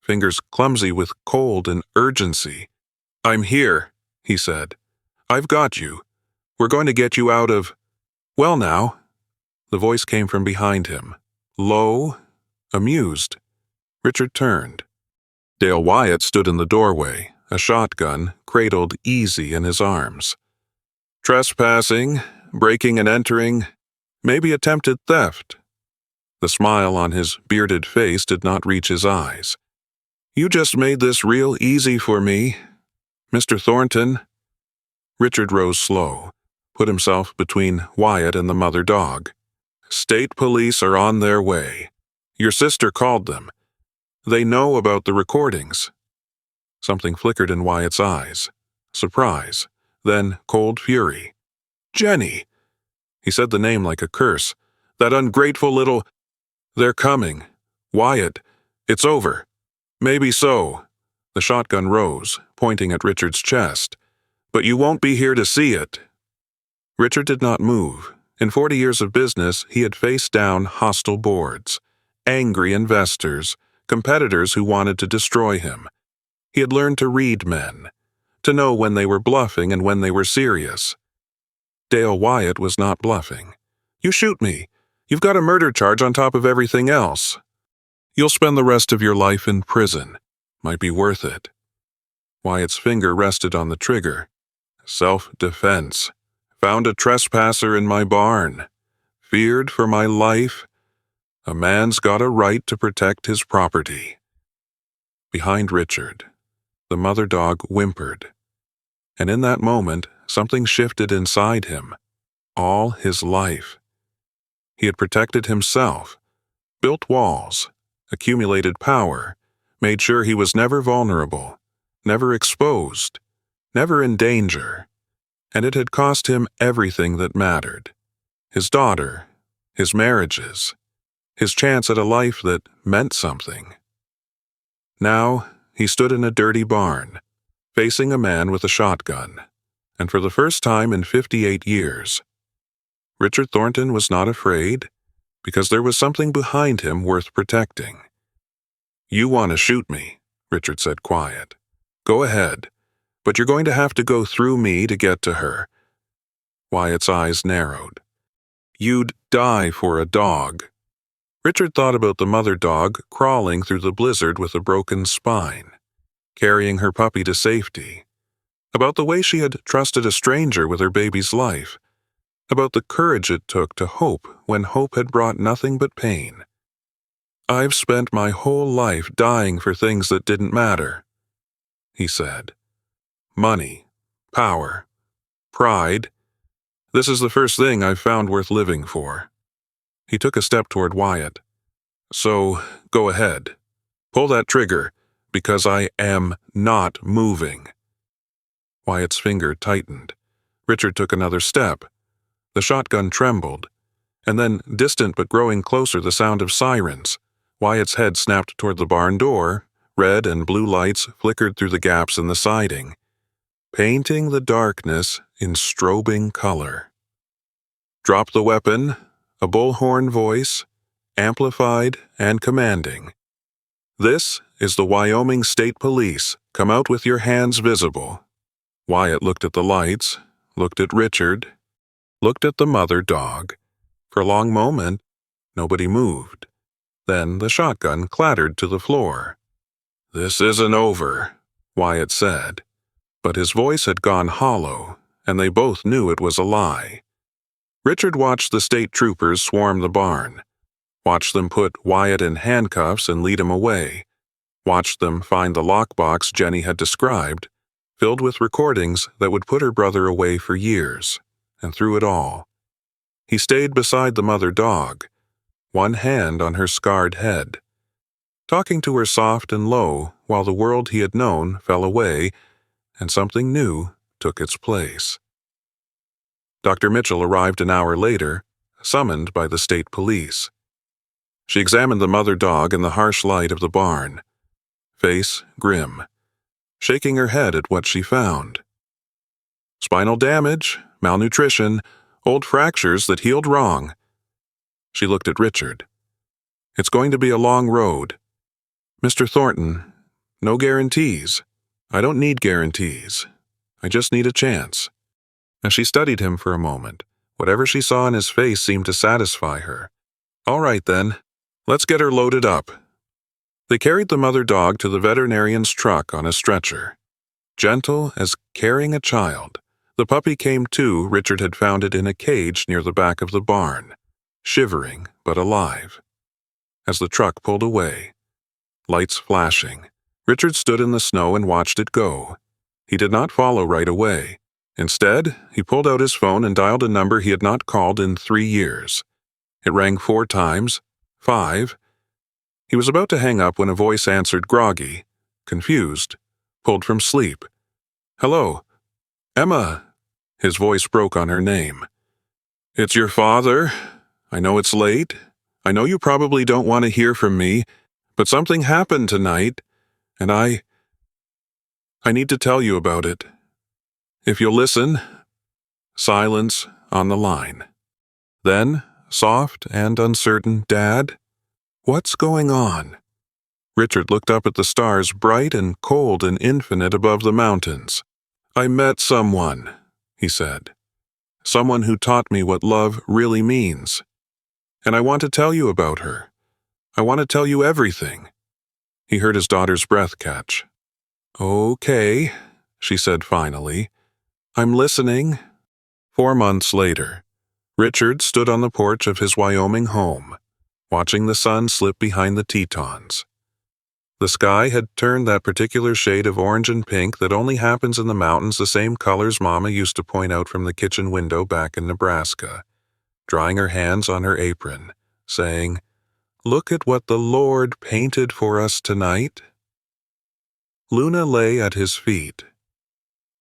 Speaker 1: Fingers clumsy with cold and urgency. "I'm here," he said. "I've got you. We're going to get you out of—" "Well now." The voice came from behind him, low, amused. Richard turned. Dale Wyatt stood in the doorway, a shotgun cradled easy in his arms. "Trespassing, breaking and entering, maybe attempted theft." The smile on his bearded face did not reach his eyes. "You just made this real easy for me, Mr. Thornton." Richard rose slow, put himself between Wyatt and the mother dog. "State police are on their way. Your sister called them. They know about the recordings." Something flickered in Wyatt's eyes. Surprise, then cold fury. "Jenny!" He said the name like a curse. "That ungrateful little—" "They're coming. Wyatt, it's over." "Maybe so." The shotgun rose, pointing at Richard's chest. "But you won't be here to see it." Richard did not move. In 40 years of business, he had faced down hostile boards, angry investors, competitors who wanted to destroy him. He had learned to read men, to know when they were bluffing and when they were serious. Dale Wyatt was not bluffing. "You shoot me. You've got a murder charge on top of everything else. You'll spend the rest of your life in prison. Might be worth it." Wyatt's finger rested on the trigger. "Self-defense. Found a trespasser in my barn. Feared for my life. A man's got a right to protect his property." Behind Richard, the mother dog whimpered. And in that moment, something shifted inside him. All his life. He had protected himself, built walls, accumulated power, made sure he was never vulnerable, never exposed, never in danger. And it had cost him everything that mattered. His daughter, his marriages, his chance at a life that meant something. Now, he stood in a dirty barn, facing a man with a shotgun, and for the first time in 58 years, Richard Thornton was not afraid, because there was something behind him worth protecting. "You want to shoot me," Richard said quiet. "Go ahead. But you're going to have to go through me to get to her." Wyatt's eyes narrowed. "You'd die for a dog." Richard thought about the mother dog crawling through the blizzard with a broken spine, carrying her puppy to safety, about the way she had trusted a stranger with her baby's life, about the courage it took to hope when hope had brought nothing but pain. "I've spent my whole life dying for things that didn't matter." he said. Money, power, pride. This is the first thing I've found worth living for. He took a step toward Wyatt. So, go ahead. Pull that trigger, because I am not moving. Wyatt's finger tightened. Richard took another step. The shotgun trembled, and then, distant but growing closer, the sound of sirens. Wyatt's head snapped toward the barn door. Red and blue lights flickered through the gaps in the siding, painting the darkness in strobing color. Drop the weapon, a bullhorn voice, amplified and commanding. This is the Wyoming State Police. Come out with your hands visible. Wyatt looked at the lights, looked at Richard, looked at the mother dog. For a long moment, nobody moved. Then the shotgun clattered to the floor. "This isn't over," Wyatt said. But his voice had gone hollow, and they both knew it was a lie. Richard watched the state troopers swarm the barn, watched them put Wyatt in handcuffs and lead him away, watched them find the lockbox Jenny had described, filled with recordings that would put her brother away for years, and through it all, he stayed beside the mother dog, one hand on her scarred head, talking to her soft and low while the world he had known fell away and something new took its place. Dr. Mitchell arrived an hour later, summoned by the state police. She examined the mother dog in the harsh light of the barn, face grim, shaking her head at what she found. Spinal damage, malnutrition, old fractures that healed wrong. She looked at Richard. "It's going to be a long road. Mr. Thornton, no guarantees. I don't need guarantees. I just need a chance." As she studied him for a moment, whatever she saw in his face seemed to satisfy her. "All right, then. Let's get her loaded up." They carried the mother dog to the veterinarian's truck on a stretcher. Gentle as carrying a child, the puppy came to. Richard had found it in a cage near the back of the barn, shivering but alive. As the truck pulled away, lights flashing, Richard stood in the snow and watched it go. He did not follow right away. Instead, he pulled out his phone and dialed a number he had not called in 3 years. It rang 4 times, 5. He was about to hang up when a voice answered, groggy, confused, pulled from sleep. "Hello, Emma." His voice broke on her name. "It's your father. I know it's late. I know you probably don't want to hear from me, but something happened tonight, and I need to tell you about it. If you'll listen." Silence on the line. Then, soft and uncertain, "Dad, what's going on?" Richard looked up at the stars, bright and cold and infinite above the mountains. "I met someone," he said. "Someone who taught me what love really means. And I want to tell you about her. I want to tell you everything." He heard his daughter's breath catch. "Okay," she said finally. "I'm listening." 4 months later, Richard stood on the porch of his Wyoming home, watching the sun slip behind the Tetons. The sky had turned that particular shade of orange and pink that only happens in the mountains, the same colors Mama used to point out from the kitchen window back in Nebraska, drying her hands on her apron, saying, "Look at what the Lord painted for us tonight." Luna lay at his feet.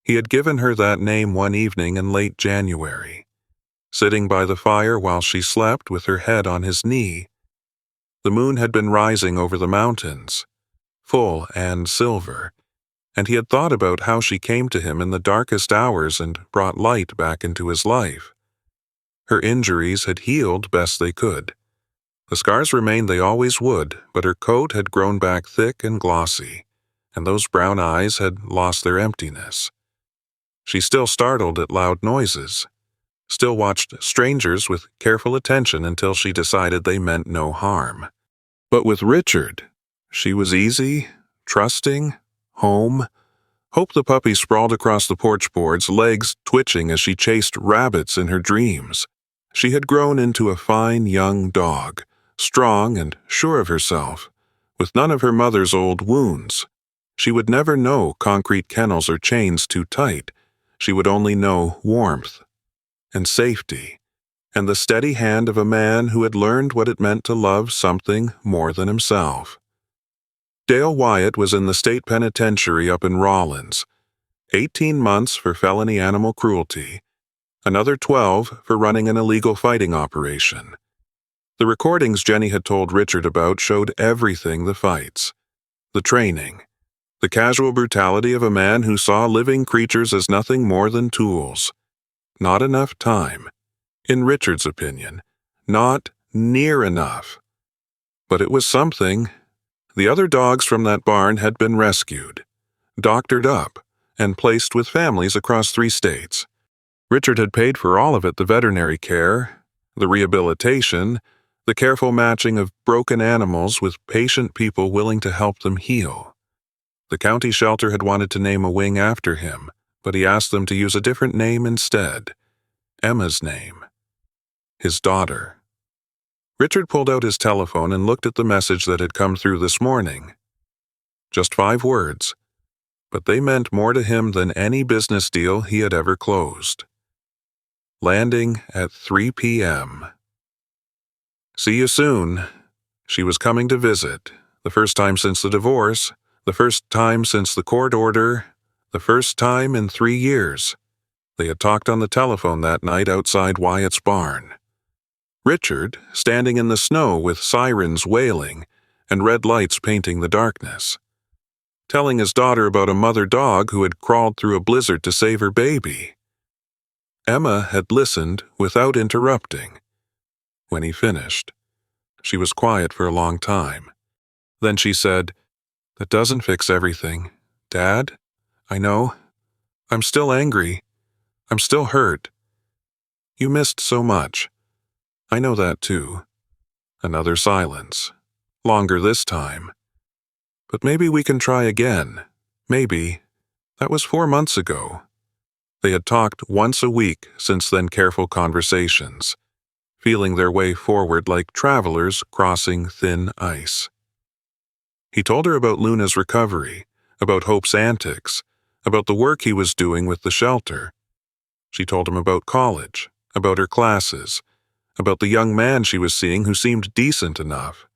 Speaker 1: He had given her that name one evening in late January, sitting by the fire while she slept with her head on his knee. The moon had been rising over the mountains, full and silver, and he had thought about how she came to him in the darkest hours and brought light back into his life. Her injuries had healed best they could. The scars remained, they always would, but her coat had grown back thick and glossy, and those brown eyes had lost their emptiness. She still startled at loud noises, still watched strangers with careful attention until she decided they meant no harm. But with Richard, she was easy, trusting, home. Hope the puppy sprawled across the porch boards, legs twitching as she chased rabbits in her dreams. She had grown into a fine young dog, strong and sure of herself, with none of her mother's old wounds. She would never know concrete kennels or chains too tight. She would only know warmth and safety and the steady hand of a man who had learned what it meant to love something more than himself. Dale Wyatt was in the state penitentiary up in Rawlins, 18 months for felony animal cruelty, another 12 for running an illegal fighting operation. The recordings Jenny had told Richard about showed everything: the fights, the training, the casual brutality of a man who saw living creatures as nothing more than tools. Not enough time. In Richard's opinion, not near enough. But it was something. The other dogs from that barn had been rescued, doctored up, and placed with families across 3 states. Richard had paid for all of it: the veterinary care, the rehabilitation, the careful matching of broken animals with patient people willing to help them heal. The county shelter had wanted to name a wing after him, but he asked them to use a different name instead: Emma's name. His daughter. Richard pulled out his telephone and looked at the message that had come through this morning. Just 5 words, but they meant more to him than any business deal he had ever closed. Landing at 3 p.m. See you soon. She was coming to visit, the first time since the divorce, the first time since the court order, the first time in 3 years. They had talked on the telephone that night outside Wyatt's barn. Richard, standing in the snow with sirens wailing and red lights painting the darkness, telling his daughter about a mother dog who had crawled through a blizzard to save her baby. Emma had listened without interrupting. When he finished, she was quiet for a long time. Then she said, "That doesn't fix everything, Dad. I know. I'm still angry. I'm still hurt. You missed so much. I know that too." Another silence. Longer this time. "But maybe we can try again. Maybe." That was 4 months ago. They had talked once a week since then, careful conversations, feeling their way forward like travelers crossing thin ice. He told her about Luna's recovery, about Hope's antics, about the work he was doing with the shelter. She told him about college, about her classes, about the young man she was seeing who seemed decent enough.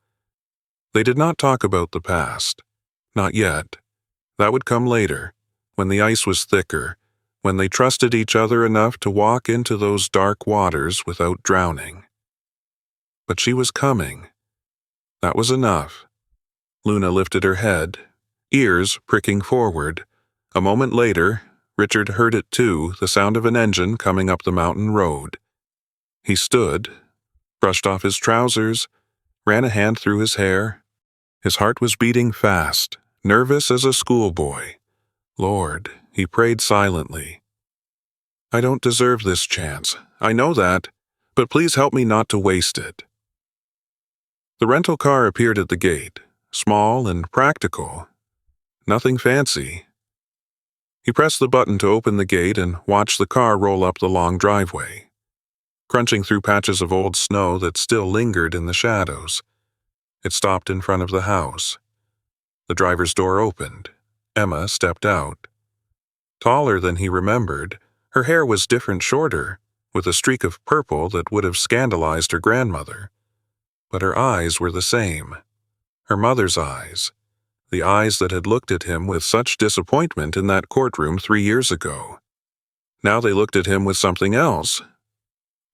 Speaker 1: They did not talk about the past. Not yet. That would come later, when the ice was thicker, when they trusted each other enough to walk into those dark waters without drowning. But she was coming. That was enough. Luna lifted her head, ears pricking forward. A moment later, Richard heard it too, the sound of an engine coming up the mountain road. He stood, brushed off his trousers, ran a hand through his hair. His heart was beating fast, nervous as a schoolboy. Lord, he prayed silently. I don't deserve this chance. I know that, but please help me not to waste it. The rental car appeared at the gate, small and practical. Nothing fancy. He pressed the button to open the gate and watched the car roll up the long driveway, crunching through patches of old snow that still lingered in the shadows. It stopped in front of the house. The driver's door opened. Emma stepped out. Taller than he remembered, her hair was different, shorter, with a streak of purple that would have scandalized her grandmother. But her eyes were the same. Her mother's eyes. The eyes that had looked at him with such disappointment in that courtroom 3 years ago. Now they looked at him with something else.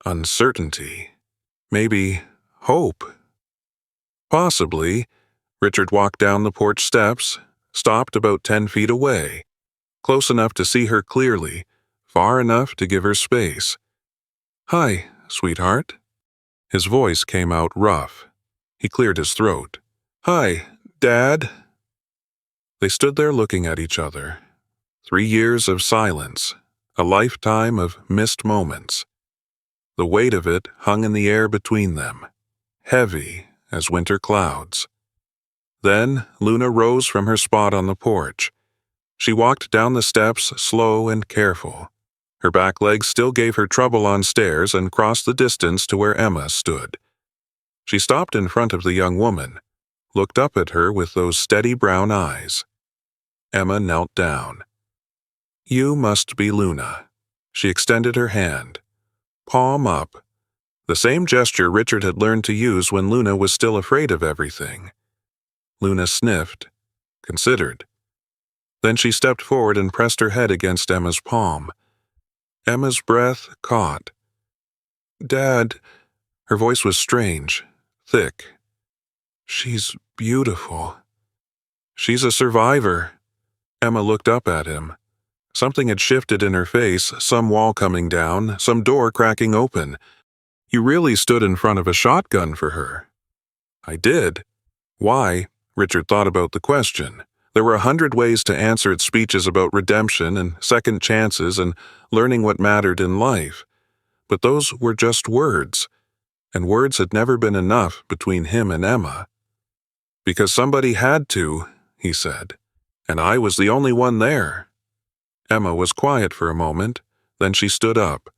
Speaker 1: Uncertainty. Maybe hope. Possibly. Richard walked down the porch steps, stopped about 10 feet away, close enough to see her clearly, far enough to give her space. "Hi, sweetheart." His voice came out rough. He cleared his throat. "Hi, Dad." They stood there looking at each other. 3 years of silence, a lifetime of missed moments. The weight of it hung in the air between them, heavy as winter clouds. Then Luna rose from her spot on the porch. She walked down the steps, slow and careful. Her back legs still gave her trouble on stairs, and crossed the distance to where Emma stood. She stopped in front of the young woman, looked up at her with those steady brown eyes. Emma knelt down. "You must be Luna." She extended her hand. Palm up. The same gesture Richard had learned to use when Luna was still afraid of everything. Luna sniffed, considered. Then she stepped forward and pressed her head against Emma's palm. Emma's breath caught. "Dad," her voice was strange, thick. "She's beautiful." "She's a survivor." Emma looked up at him. Something had shifted in her face, some wall coming down, some door cracking open. "You really stood in front of a shotgun for her." "I did." Why? Richard thought about the question. There were 100 ways to answer its speeches about redemption and second chances and learning what mattered in life. But those were just words, and words had never been enough between him and Emma. "Because somebody had to," he said, "and I was the only one there." Emma was quiet for a moment, then she stood up,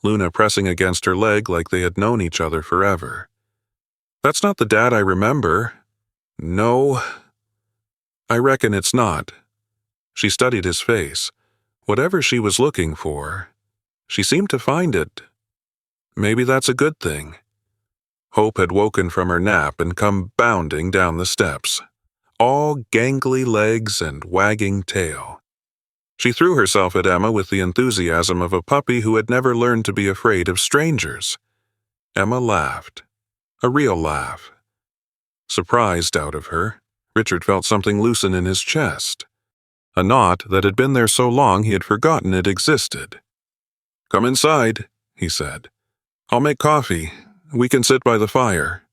Speaker 1: Luna pressing against her leg like they had known each other forever. "That's not the dad I remember." "No, I reckon it's not." She studied his face. Whatever she was looking for, she seemed to find it. Maybe that's a good thing. Hope had woken from her nap and come bounding down the steps, all gangly legs and wagging tail. She threw herself at Emma with the enthusiasm of a puppy who had never learned to be afraid of strangers. Emma laughed, a real laugh. Surprised out of her, Richard felt something loosen in his chest, a knot that had been there so long he had forgotten it existed. "Come inside," he said. "I'll make coffee. We can sit by the fire."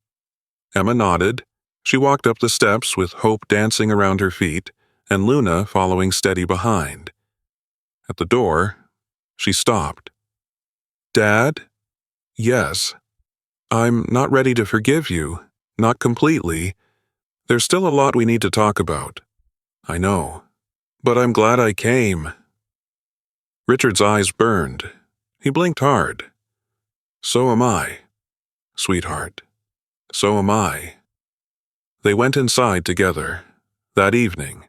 Speaker 1: Emma nodded. She walked up the steps with Hope dancing around her feet and Luna following steady behind. At the door, she stopped. "Dad?" "Yes. I'm not ready to forgive you, not completely. There's still a lot we need to talk about." "I know. But I'm glad I came." Richard's eyes burned. He blinked hard. "So am I, sweetheart. So am I." They went inside together. That evening,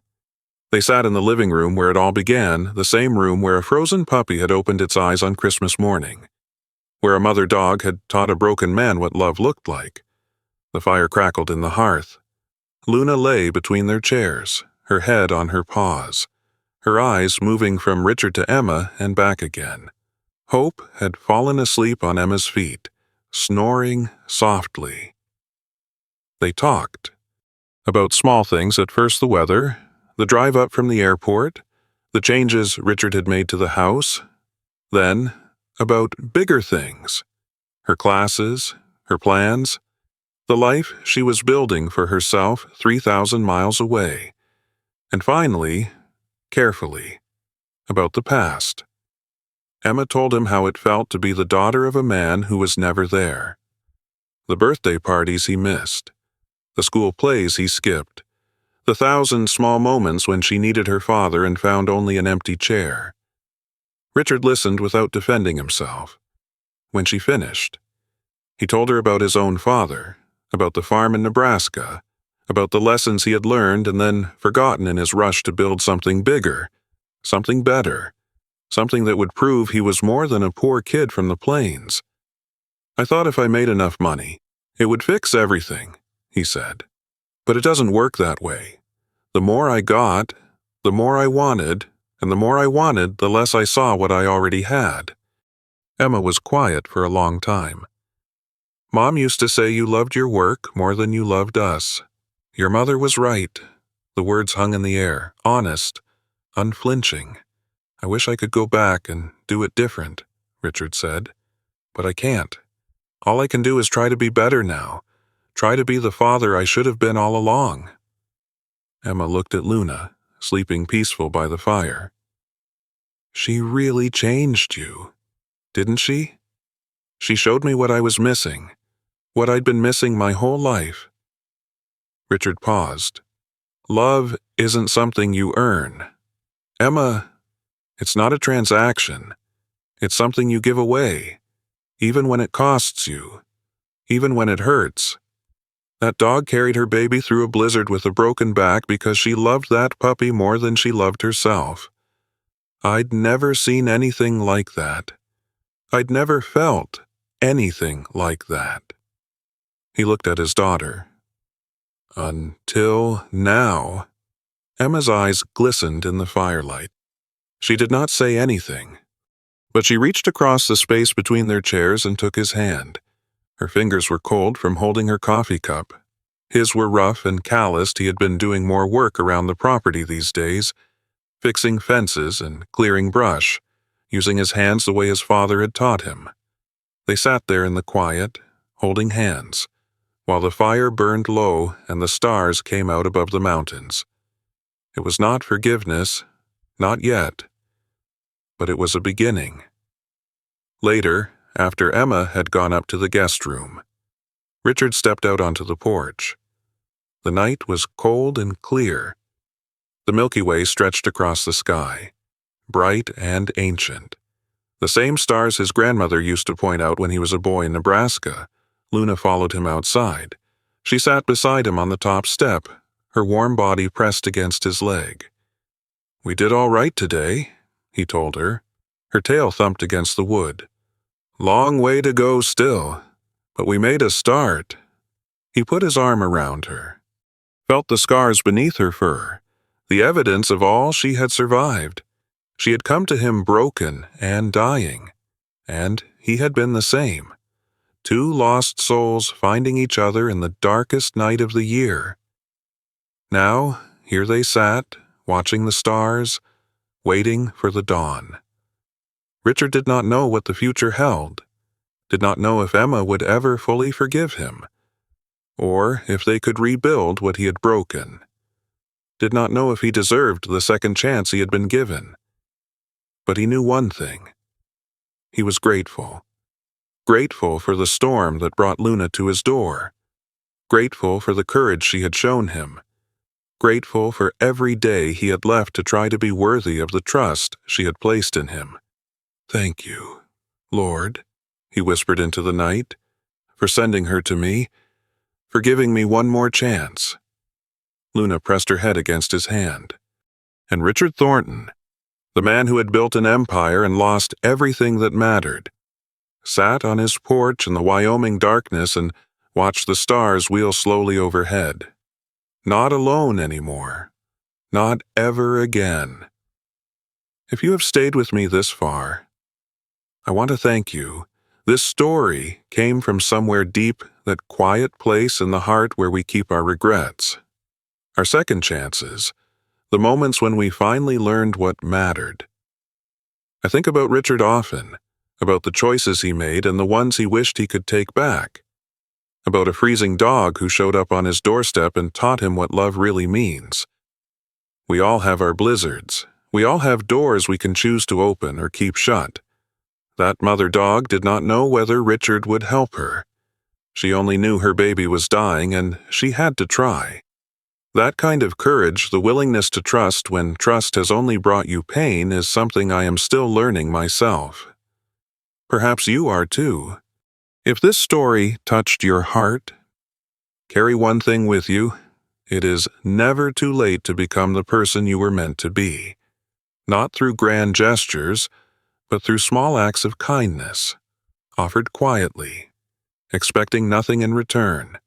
Speaker 1: they sat in the living room where it all began, the same room where a frozen puppy had opened its eyes on Christmas morning, where a mother dog had taught a broken man what love looked like. The fire crackled in the hearth. Luna lay between their chairs, her head on her paws, her eyes moving from Richard to Emma and back again. Hope had fallen asleep on Emma's feet, snoring softly. They talked. About small things, at first the weather, the drive up from the airport, the changes Richard had made to the house. Then, about bigger things, her classes, her plans, the life she was building for herself 3,000 miles away. And finally, carefully, about the past. Emma told him how it felt to be the daughter of a man who was never there. The birthday parties he missed, the school plays he skipped, the 1,000 small moments when she needed her father and found only an empty chair. Richard listened without defending himself. When she finished, he told her about his own father, about the farm in Nebraska, about the lessons he had learned and then forgotten in his rush to build something bigger, something better, something that would prove he was more than a poor kid from the plains. "I thought if I made enough money, it would fix everything," he said. "But it doesn't work that way. The more I got, the more I wanted, and the more I wanted, the less I saw what I already had." Emma was quiet for a long time. "Mom used to say you loved your work more than you loved us. Your mother was right." The words hung in the air, honest, unflinching. "I wish I could go back and do it different," Richard said. "But I can't. All I can do is try to be better now, try to be the father I should have been all along." Emma looked at Luna, sleeping peaceful by the fire. "She really changed you, didn't she? She showed me what I was missing, what I'd been missing my whole life." Richard paused. "Love isn't something you earn. Emma, it's not a transaction. It's something you give away, even when it costs you, even when it hurts. That dog carried her baby through a blizzard with a broken back because she loved that puppy more than she loved herself. I'd never seen anything like that. I'd never felt anything like that. He looked at his daughter. Until now. Emma's eyes glistened in the firelight. She did not say anything, but she reached across the space between their chairs and took his hand. Her fingers were cold from holding her coffee cup. His were rough and calloused. He had been doing more work around the property these days, fixing fences and clearing brush, using his hands the way his father had taught him. They sat there in the quiet, holding hands, while the fire burned low and the stars came out above the mountains. It was not forgiveness, not yet, but it was a beginning. Later, after Emma had gone up to the guest room, Richard stepped out onto the porch. The night was cold and clear. The Milky Way stretched across the sky, bright and ancient. The same stars his grandmother used to point out when he was a boy in Nebraska. Luna followed him outside. She sat beside him on the top step, her warm body pressed against his leg. "We did all right today," he told her. Her tail thumped against the wood. "Long way to go still, but we made a start." He put his arm around her, felt the scars beneath her fur, the evidence of all she had survived. She had come to him broken and dying, and he had been the same. Two lost souls finding each other in the darkest night of the year. Now, here they sat, watching the stars, waiting for the dawn. Richard did not know what the future held, did not know if Emma would ever fully forgive him, or if they could rebuild what he had broken, did not know if he deserved the second chance he had been given. But he knew one thing. He was grateful. Grateful for the storm that brought Luna to his door. Grateful for the courage she had shown him. Grateful for every day he had left to try to be worthy of the trust she had placed in him. "Thank you, Lord," he whispered into the night, "for sending her to me, for giving me one more chance." Luna pressed her head against his hand. And Richard Thornton, the man who had built an empire and lost everything that mattered, sat on his porch in the Wyoming darkness and watched the stars wheel slowly overhead. Not alone anymore. Not ever again. If you have stayed with me this far, I want to thank you. This story came from somewhere deep, that quiet place in the heart where we keep our regrets, our second chances, the moments when we finally learned what mattered. I think about Richard often, about the choices he made and the ones he wished he could take back, about a freezing dog who showed up on his doorstep and taught him what love really means. We all have our blizzards. We all have doors we can choose to open or keep shut. That mother dog did not know whether Richard would help her. She only knew her baby was dying, and she had to try. That kind of courage, the willingness to trust when trust has only brought you pain, is something I am still learning myself. Perhaps you are too. If this story touched your heart, carry one thing with you. It is never too late to become the person you were meant to be. Not through grand gestures, but through small acts of kindness, offered quietly, expecting nothing in return.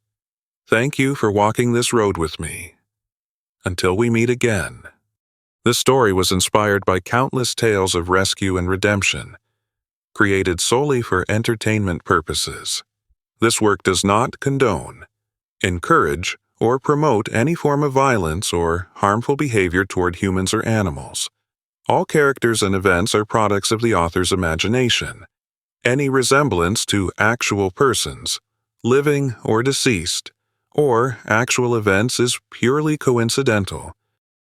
Speaker 1: Thank you for walking this road with me. Until we meet again. This story was inspired by countless tales of rescue and redemption, created solely for entertainment purposes. This work does not condone, encourage, or promote any form of violence or harmful behavior toward humans or animals. All characters and events are products of the author's imagination. Any resemblance to actual persons, living or deceased, or actual events is purely coincidental.